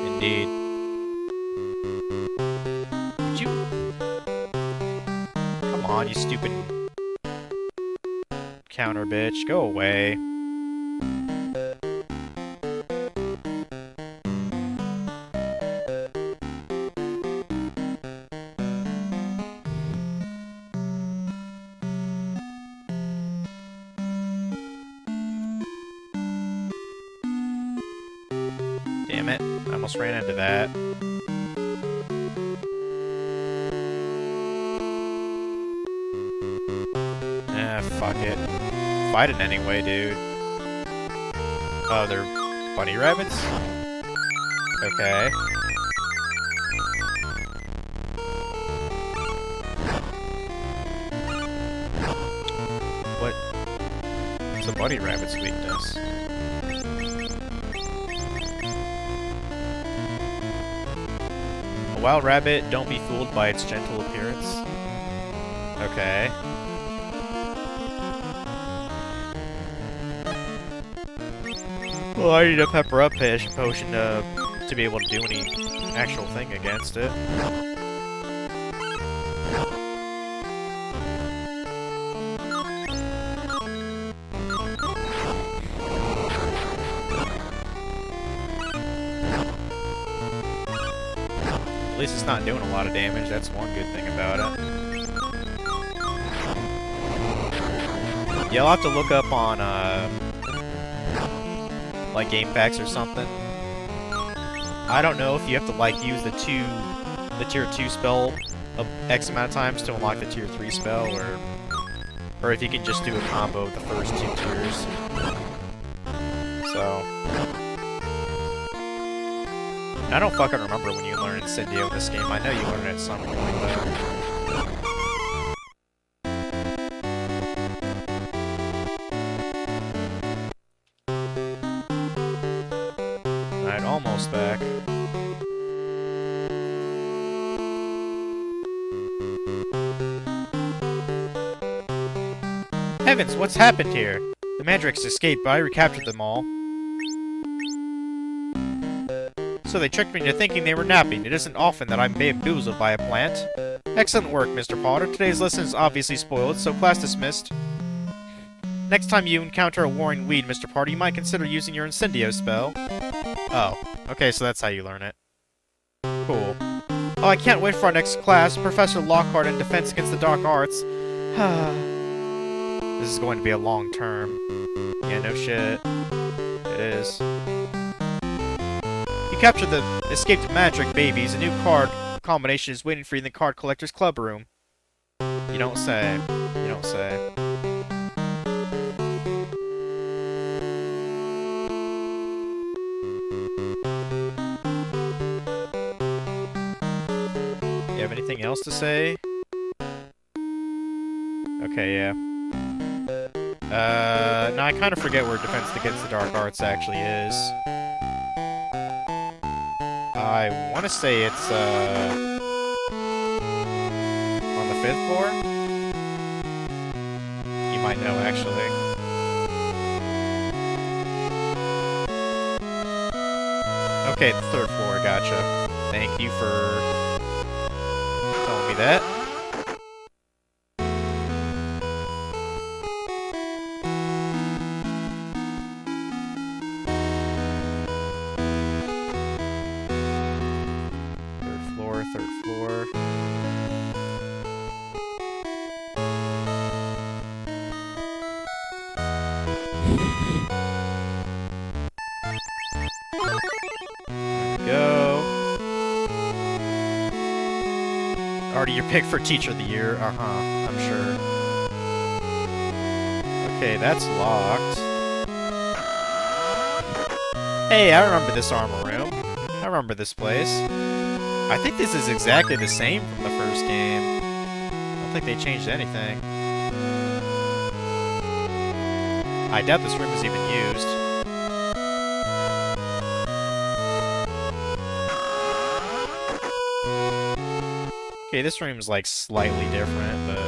Indeed. Would you... Come on, you stupid... counter bitch. Go away. Damn it. I almost ran into that. Ah, fuck it. Fight it anyway, dude. Oh, they're bunny rabbits? Okay. What? What's a bunny rabbit's weakness? A wild rabbit, don't be fooled by its gentle appearance. Okay. Well, I need a Pepper Up potion to be able to do any actual thing against it. At least it's not doing a lot of damage, that's one good thing about it. Yeah, I'll have to look up on, like game packs or something. I don't know if you have to like use the tier 2 spell X amount of times to unlock the tier 3 spell, or if you can just do a combo of the first 2 tiers. So I don't fucking remember when you learn Incendio in this game. I know you learn it at some point, though. Alright, almost back. Heavens, what's happened here? The Mandrakes escaped, but I recaptured them all. So they tricked me into thinking they were napping. It isn't often that I'm bamboozled by a plant. Excellent work, Mr. Potter. Today's lesson is obviously spoiled, so class dismissed. Next time you encounter a warring weed, Mr. Potter, you might consider using your Incendio spell. Oh, okay, so that's how you learn it. Cool. Oh, I can't wait for our next class, Professor Lockhart in Defense Against the Dark Arts. This is going to be a long term. Yeah, no shit. It is. capture the escaped magic babies, a new card combination is waiting for you in the card collector's club room. You don't say. You don't say. You have anything else to say? Okay, yeah. No, I kind of forget where Defense Against the Dark Arts actually is. I want to say it's, on the 5th floor? You might know, actually. Okay, the 3rd floor, gotcha. Thank you for telling me that. Third floor. Go. Already your pick for Teacher of the Year. I'm sure. Okay, that's locked. Hey, I remember this armor room. I remember this place. I think this is exactly the same from the first game. I don't think they changed anything. I doubt this room is even used. Okay, this room's like slightly different, but...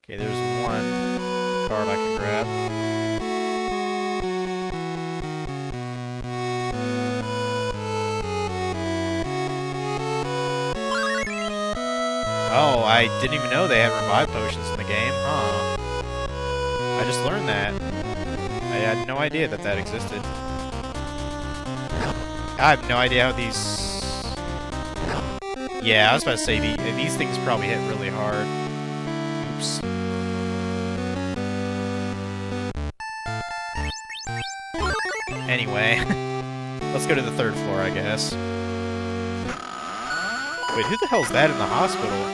Okay, there's one card I can grab. Oh, I didn't even know they had revive potions in the game, huh? I just learned that. I had no idea that that existed. I have no idea how these... Yeah, I was about to say, these things probably hit really hard. Oops. Anyway, let's go to the 3rd floor, I guess. Wait, who the hell's that in the hospital?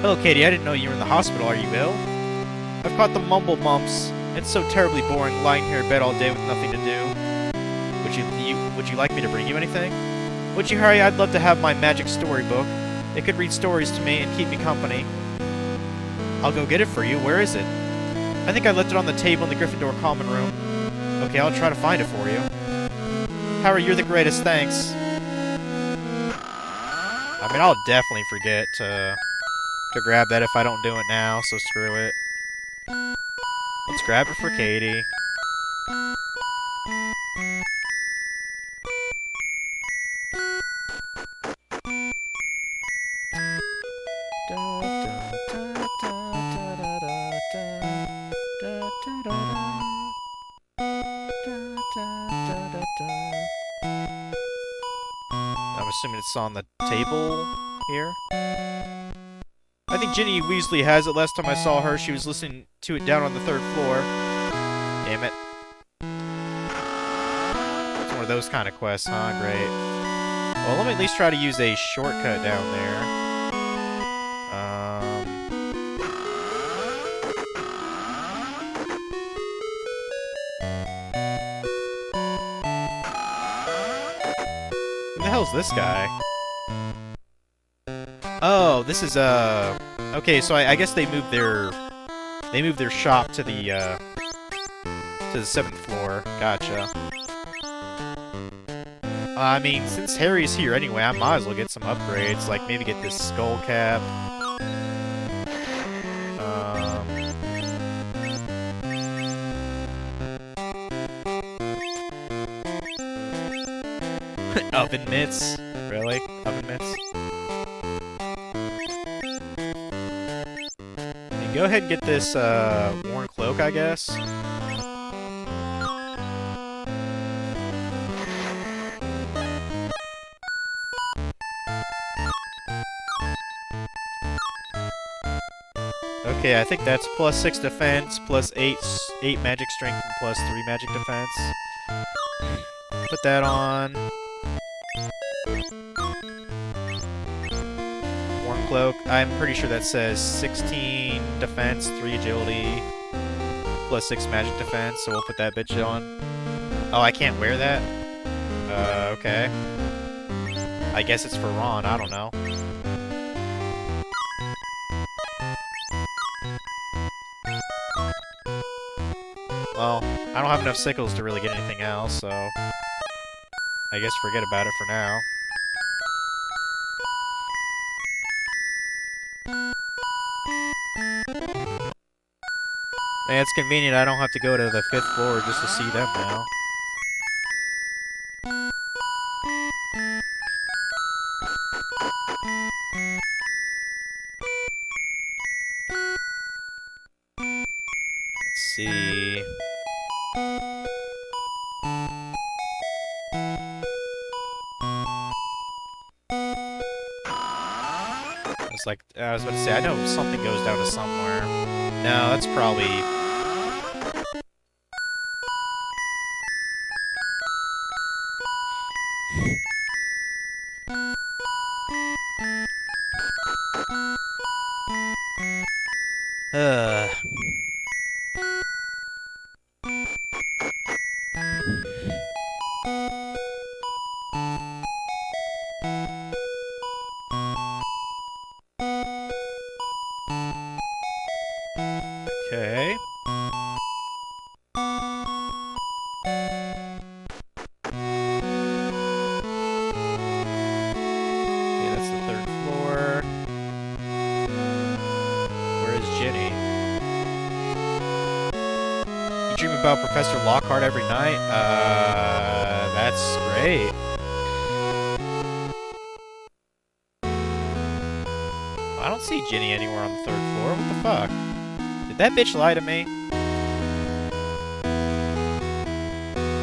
Hello, Katie. I didn't know you were in the hospital. Are you ill? I've caught the mumble mumps. It's so terribly boring lying here in bed all day with nothing to do. Would you like me to bring you anything? Would you hurry? I'd love to have my magic storybook. It could read stories to me and keep me company. I'll go get it for you. Where is it? I think I left it on the table in the Gryffindor common room. Okay, I'll try to find it for you. Harry, you're the greatest, thanks. I mean, I'll definitely forget to grab that if I don't do it now, so screw it. Let's grab it for Katie. I'm assuming it's on the table here. I think Ginny Weasley has it. Last time I saw her, she was listening to it down on the 3rd floor. Damn it. It's one of those kind of quests, huh? Great. Well, let me at least try to use a shortcut down there. Who the hell's this guy? Oh, this is okay, so I guess they moved their shop to the 7th floor. Gotcha. I mean, since Harry's here anyway, I might as well get some upgrades, like maybe get this skull cap. Oven mitts? Really? Oven mitts? Go ahead and get this, worn cloak, I guess. Okay, I think that's plus 6 defense, plus 8 magic strength, and plus 3 magic defense. Put that on. Warm Cloak. I'm pretty sure that says 16 defense, 3 agility, plus 6 magic defense, so we'll put that bitch on. Oh, I can't wear that? Okay. I guess it's for Ron, I don't know. Well, I don't have enough sickles to really get anything else, so I guess forget about it for now. Man, it's convenient I don't have to go to the 5th floor just to see them now. Let's see. It's like, I was about to say, I know something goes down to somewhere. No, that's probably... Okay. Okay, that's the 3rd floor. Where is Ginny? You dream about Professor Lockhart every night? That's great. I don't see Ginny anywhere on the 3rd floor. What the fuck? Did that bitch lie to me?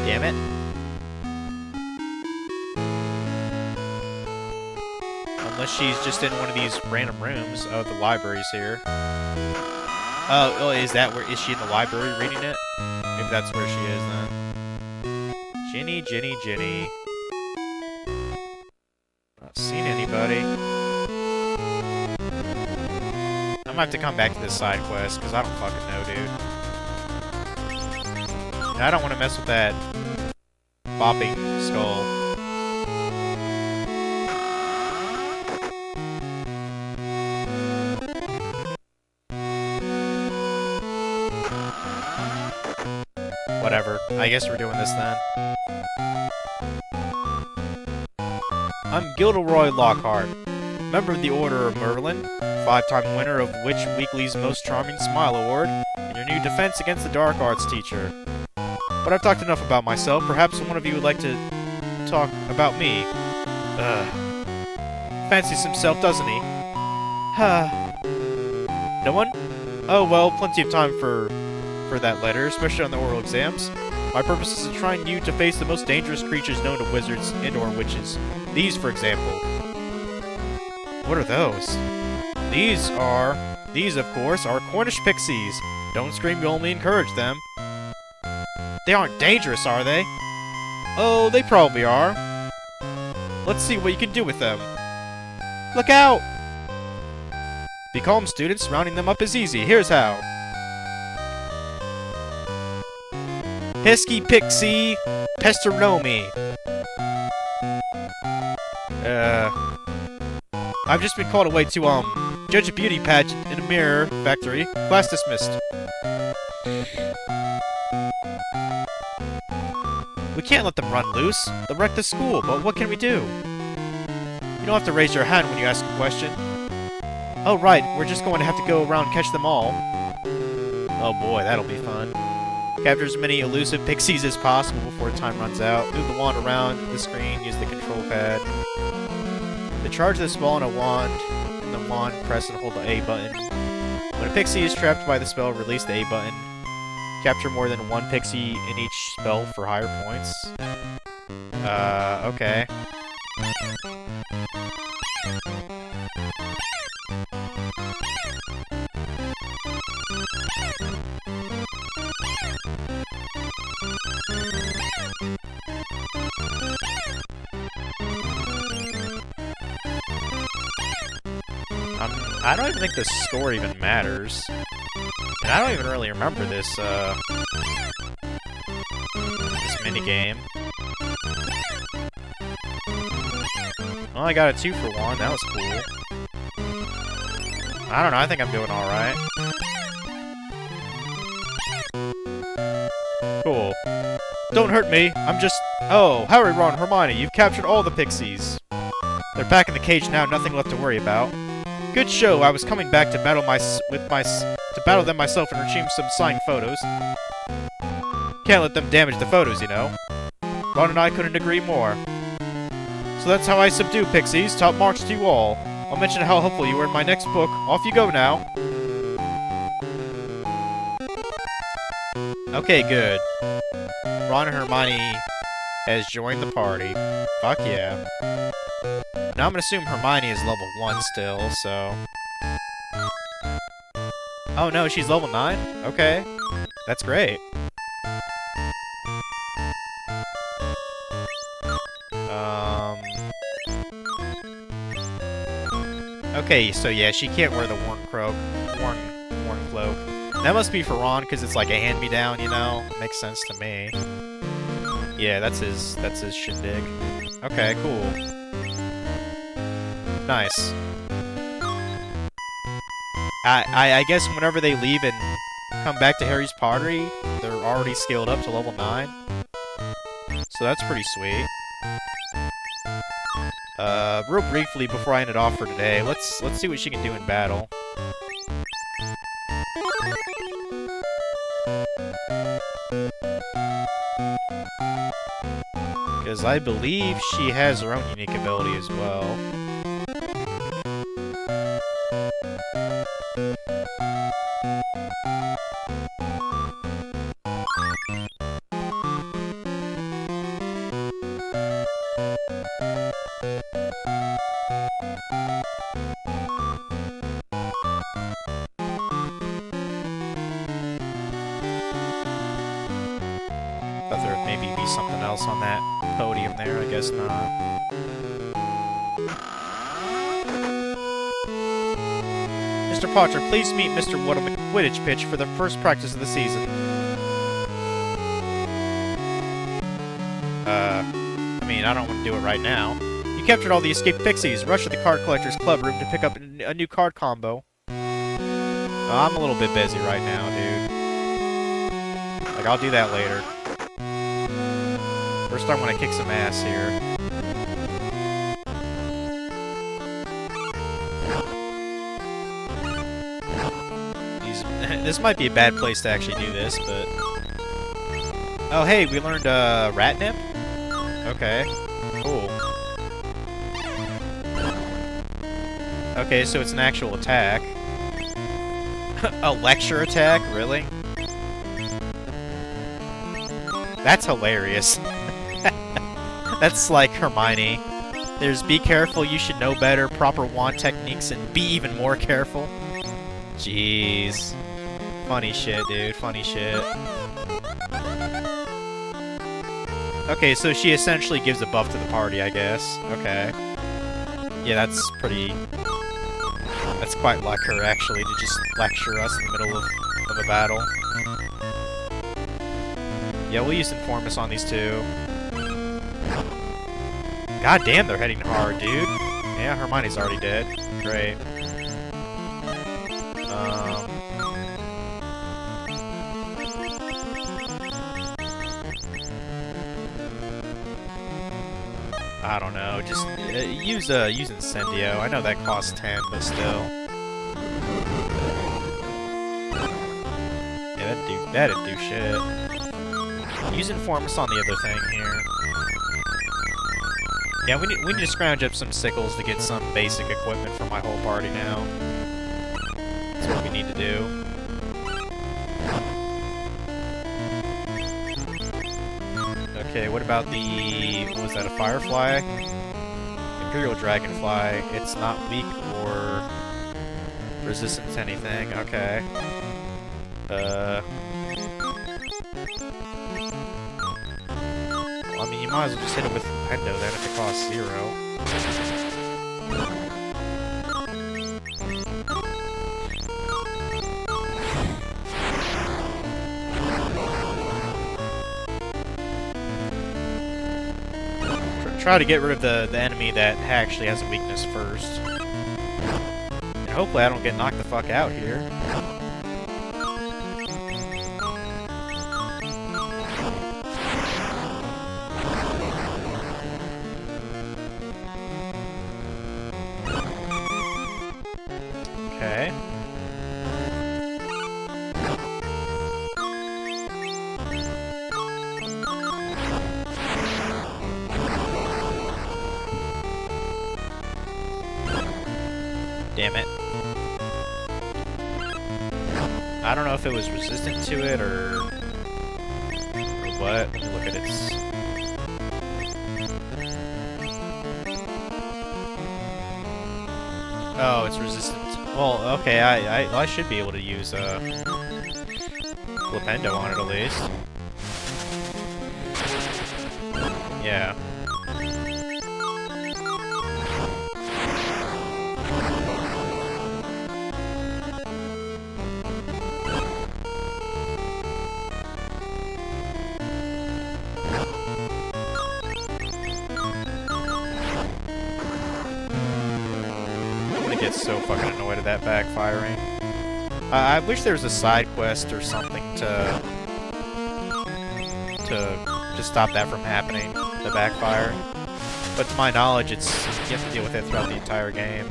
Damn it. Unless she's just in one of these random rooms. Oh, the library's here. Oh, is that where... Is she in the library reading it? Maybe that's where she is, then. Ginny, Ginny, Ginny. Not seen anybody. I'm gonna have to come back to this side quest, because I don't fucking know, dude. And I don't want to mess with that bopping skull. Whatever. I guess we're doing this then. I'm Gilderoy Lockhart, member of the Order of Merlin, 5-time winner of Witch Weekly's Most Charming Smile Award, and your new defense against the Dark Arts teacher. But I've talked enough about myself. Perhaps one of you would like to talk about me. Fancies himself, doesn't he? No one? Oh, well, plenty of time for that later, especially on the oral exams. My purpose is to train you to face the most dangerous creatures known to wizards and/or witches. These, for example. What are those? These, of course, are Cornish pixies. Don't scream, you only encourage them. They aren't dangerous, are they? Oh, they probably are. Let's see what you can do with them. Look out! Be calm, students. Rounding them up is easy. Here's how. Pesky Pixie Pestronomy. I've just been called away to, judge a beauty pageant in a mirror factory. Class dismissed. We can't let them run loose. They'll wreck the school, but what can we do? You don't have to raise your hand when you ask a question. Oh, right. We're just going to have to go around and catch them all. Oh boy, that'll be fun. Capture as many elusive pixies as possible before time runs out. Move the wand around the screen. Use the control pad. To charge the spell on a wand, in the wand, press and hold the A button. When a pixie is trapped by the spell, release the A button. Capture more than one pixie in each spell for higher points. Okay. I don't even think the score even matters. And I don't even really remember this, this minigame. Well, I got a 2 for 1. That was cool. I don't know. I think I'm doing alright. Cool. Don't hurt me. I'm just... Oh, Harry, Ron, Hermione, you've captured all the pixies. They're back in the cage now. Nothing left to worry about. Good show. I was coming back to battle them myself and retrieve some signed photos. Can't let them damage the photos, you know. Ron and I couldn't agree more. So that's how I subdue pixies. Top marks to you all. I'll mention how helpful you were in my next book. Off you go now. Okay, good. Ron and Hermione has joined the party. Fuck yeah. Now I'm gonna assume Hermione is level 1 still, so... Oh no, she's level 9? Okay. That's great. Okay, so yeah, she can't wear the worn cloak. That must be for Ron, because it's like a hand-me-down, you know? Makes sense to me. Yeah, that's his shindig. Okay, cool. Nice. I guess whenever they leave and come back to Harry's party, they're already scaled up to level 9. So that's pretty sweet. Real briefly before I end it off for today, let's see what she can do in battle. Because I believe she has her own unique ability as well. Thought there would maybe be something else on that podium there, I guess not. Mr. Potter, please meet Mr. Woodham at Quidditch pitch for the first practice of the season. I mean, I don't want to do it right now. You captured all the escaped pixies. Rush to the card collector's club room to pick up a new card combo. I'm a little bit busy right now, dude. Like, I'll do that later. First, I want to kick some ass here. This might be a bad place to actually do this, but... Oh, hey, we learned, Ratnip? Okay, cool. Okay, so it's an actual attack. A lecture attack? Really? That's hilarious. That's like Hermione. There's be careful, you should know better, proper wand techniques, and be even more careful. Jeez. Funny shit, dude. Funny shit. Okay, so she essentially gives a buff to the party, I guess. Okay. Yeah, that's pretty... That's quite like her, actually, to just lecture us in the middle of a battle. Yeah, we'll use Informus on these two. God damn, they're hitting hard, dude. Yeah, Hermione's already dead. Great. I don't know, just use Incendio. I know that costs 10, but still. Yeah, that'd do shit. Use Informus on the other thing here. Yeah, we need to scrounge up some sickles to get some basic equipment for my whole party now. That's what we need to do. Okay, what about the... what was that, a Firefly? Imperial Dragonfly. It's not weak or resistant to anything. Okay. Well, I mean, you might as well just hit it with Pendo then if it costs 0. try to get rid of the enemy that actually has a weakness first. And hopefully I don't get knocked the fuck out here. Okay. Damn it. I don't know if it was resistant to it or what. Let me look at its... Oh, it's resistant. Well, okay, I should be able to use Flipendo on it at least. Yeah. Get so fucking annoyed at that backfiring. I wish there was a side quest or something to stop that from happening, the backfire. But to my knowledge, it's you have to deal with it throughout the entire game.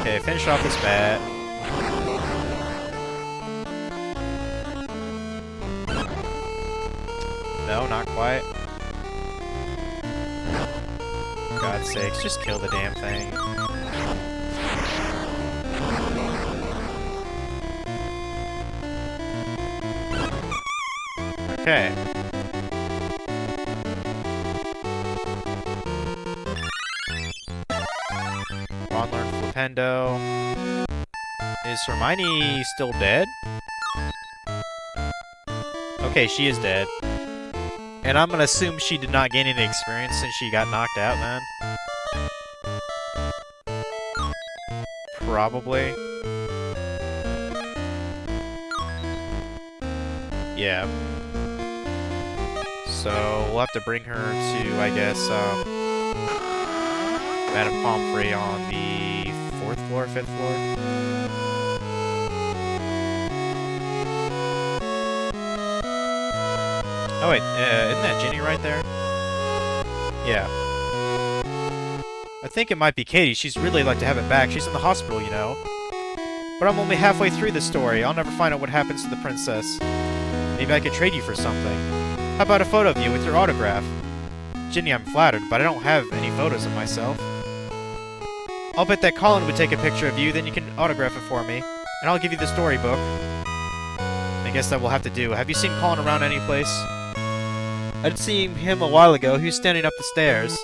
Okay, finish off this bat. No, not quite. For God's sakes, just kill the damn thing. Okay. Ron learned Flipendo. Is Hermione still dead? Okay, she is dead. And I'm gonna assume she did not gain any experience since she got knocked out then. Probably. Yeah. So, we'll have to bring her to, I guess, Madame Pomfrey on the 4th floor, 5th floor? Oh wait, isn't that Ginny right there? Yeah. I think it might be Katie. She's really like to have it back. She's in the hospital, you know. But I'm only halfway through the story. I'll never find out what happens to the princess. Maybe I could trade you for something. How about a photo of you with your autograph? Ginny, I'm flattered, but I don't have any photos of myself. I'll bet that Colin would take a picture of you, then you can autograph it for me. And I'll give you the storybook. I guess that will have to do. Have you seen Colin around any place? I'd seen him a while ago. He was standing up the stairs.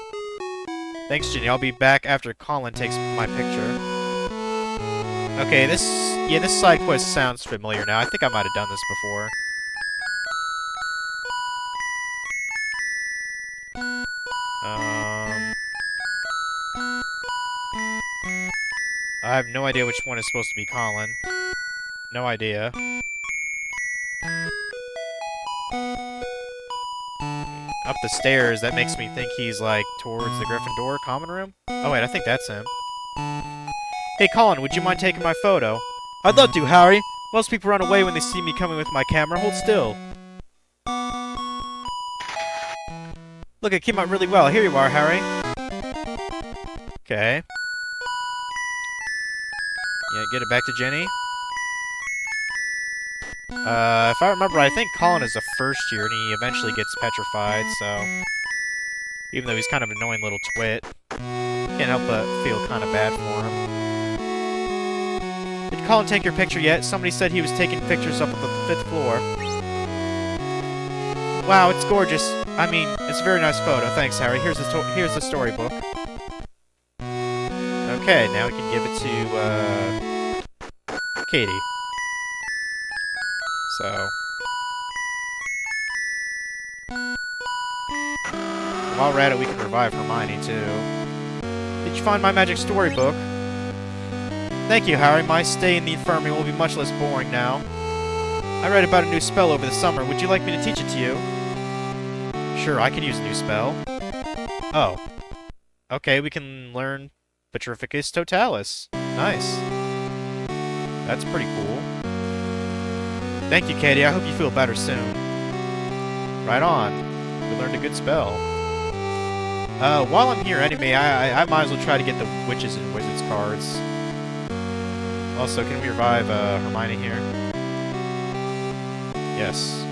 Thanks, Ginny. I'll be back after Colin takes my picture. Okay, this side quest sounds familiar now. I think I might have done this before. I have no idea which one is supposed to be Colin. No idea. Up the stairs, that makes me think he's, like, towards the Gryffindor common room? Oh, wait, I think that's him. Hey, Colin, would you mind taking my photo? I'd love to, Harry. Most people run away when they see me coming with my camera. Hold still. Look, it came out really well. Here you are, Harry. Okay. Yeah, get it back to Ginny. If I remember, I think Colin is a first year, and he eventually gets petrified, so... Even though he's kind of an annoying little twit. Can't help but feel kind of bad for him. Did Colin take your picture yet? Somebody said he was taking pictures up at the 5th floor. Wow, it's gorgeous. I mean, it's a very nice photo. Thanks, Harry. Here's the storybook. Okay, now we can give it to, Katie. So... While we're at it, we can revive Hermione, too. Did you find my magic storybook? Thank you, Harry. My stay in the infirmary will be much less boring now. I read about a new spell over the summer. Would you like me to teach it to you? Sure, I could use a new spell. Oh. Okay, we can learn Petrificus Totalis. Nice. That's pretty cool. Thank you, Katie. I hope you feel better soon. Right on. We learned a good spell. While I'm here anyway, I might as well try to get the Witches and Wizards cards. Also, can we revive Hermione here? Yes.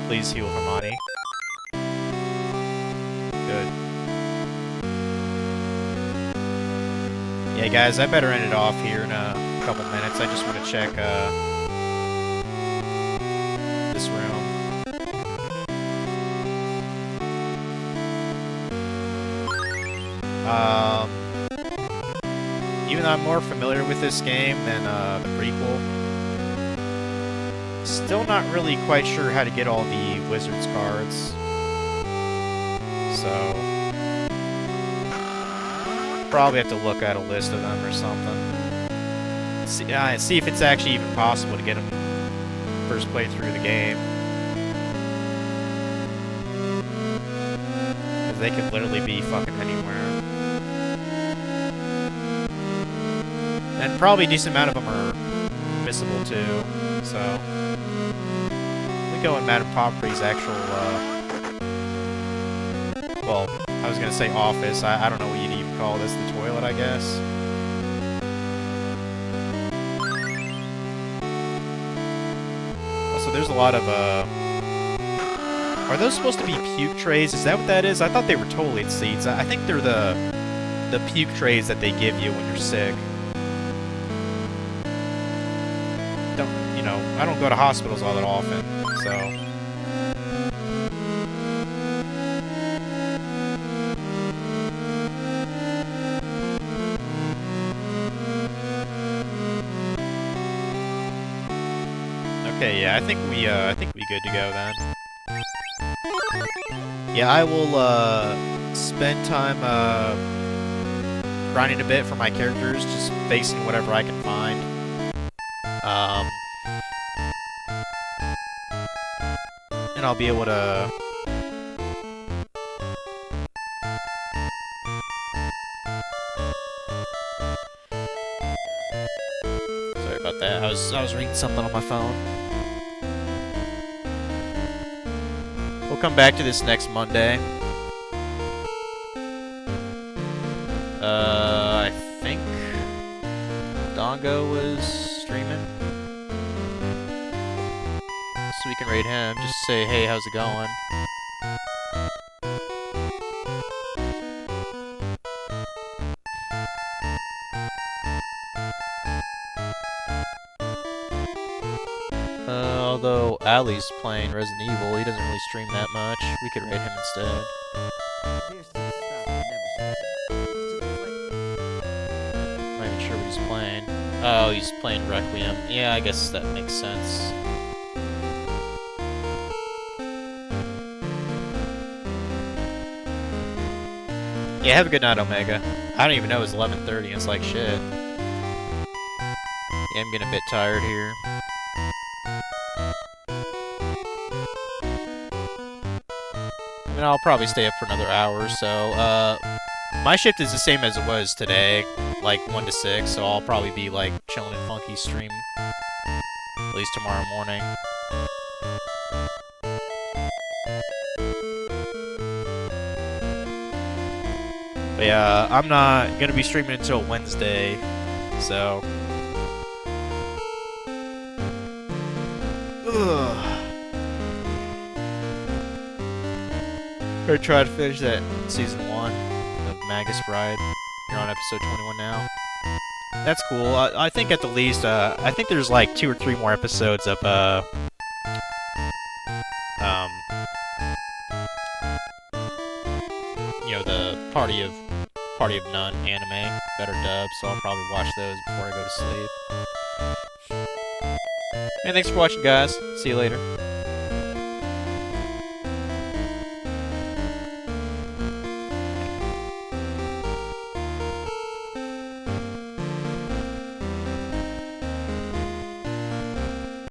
Please heal Hermione. Good. Yeah, guys, I better end it off here in a couple minutes. I just want to check this room. Even though I'm more familiar with this game than the prequel, still not really quite sure how to get all the Wizards cards. So, probably have to look at a list of them or something. See if it's actually even possible to get them first playthrough of the game. Because they could literally be fucking anywhere. And probably a decent amount of them are missable too, so... We go in Madame Pomfrey's actual, well, I was gonna say office. I don't know what you'd even call this, the toilet, I guess. Also, there's a lot of, are those supposed to be puke trays? Is that what that is? I thought they were toilet seats. I think they're the puke trays that they give you when you're sick. I don't go to hospitals all that often, so... Okay, yeah, I think we good to go then. Yeah, I will, spend time, grinding a bit for my characters, just facing whatever I can find. And I'll be able to... Sorry about that. I was reading something on my phone. We'll come back to this next Monday. I think Dongo was streaming. So we can raid him, just say, hey, how's it going? Although Ali's playing Resident Evil, he doesn't really stream that much. We could raid him instead. I'm not even sure what he's playing. Oh, he's playing Requiem. Yeah, I guess that makes sense. Yeah, have a good night, Omega. I don't even know it's 11:30, it's like shit. Yeah, I'm getting a bit tired here. I mean, I'll probably stay up for another hour or so. My shift is the same as it was today, like 1 to 6, so I'll probably be, like, chilling in Funky stream at least tomorrow morning. But yeah, I'm not gonna be streaming until Wednesday, so... Ugh. Gonna try to finish that Season 1 of Magus Bride. You're on episode 21 now. That's cool. I think at the least, I think there's like 2 or 3 more episodes of, you know, the Party of None anime that are dubbed, so I'll probably watch those before I go to sleep. And thanks for watching, guys. See you later.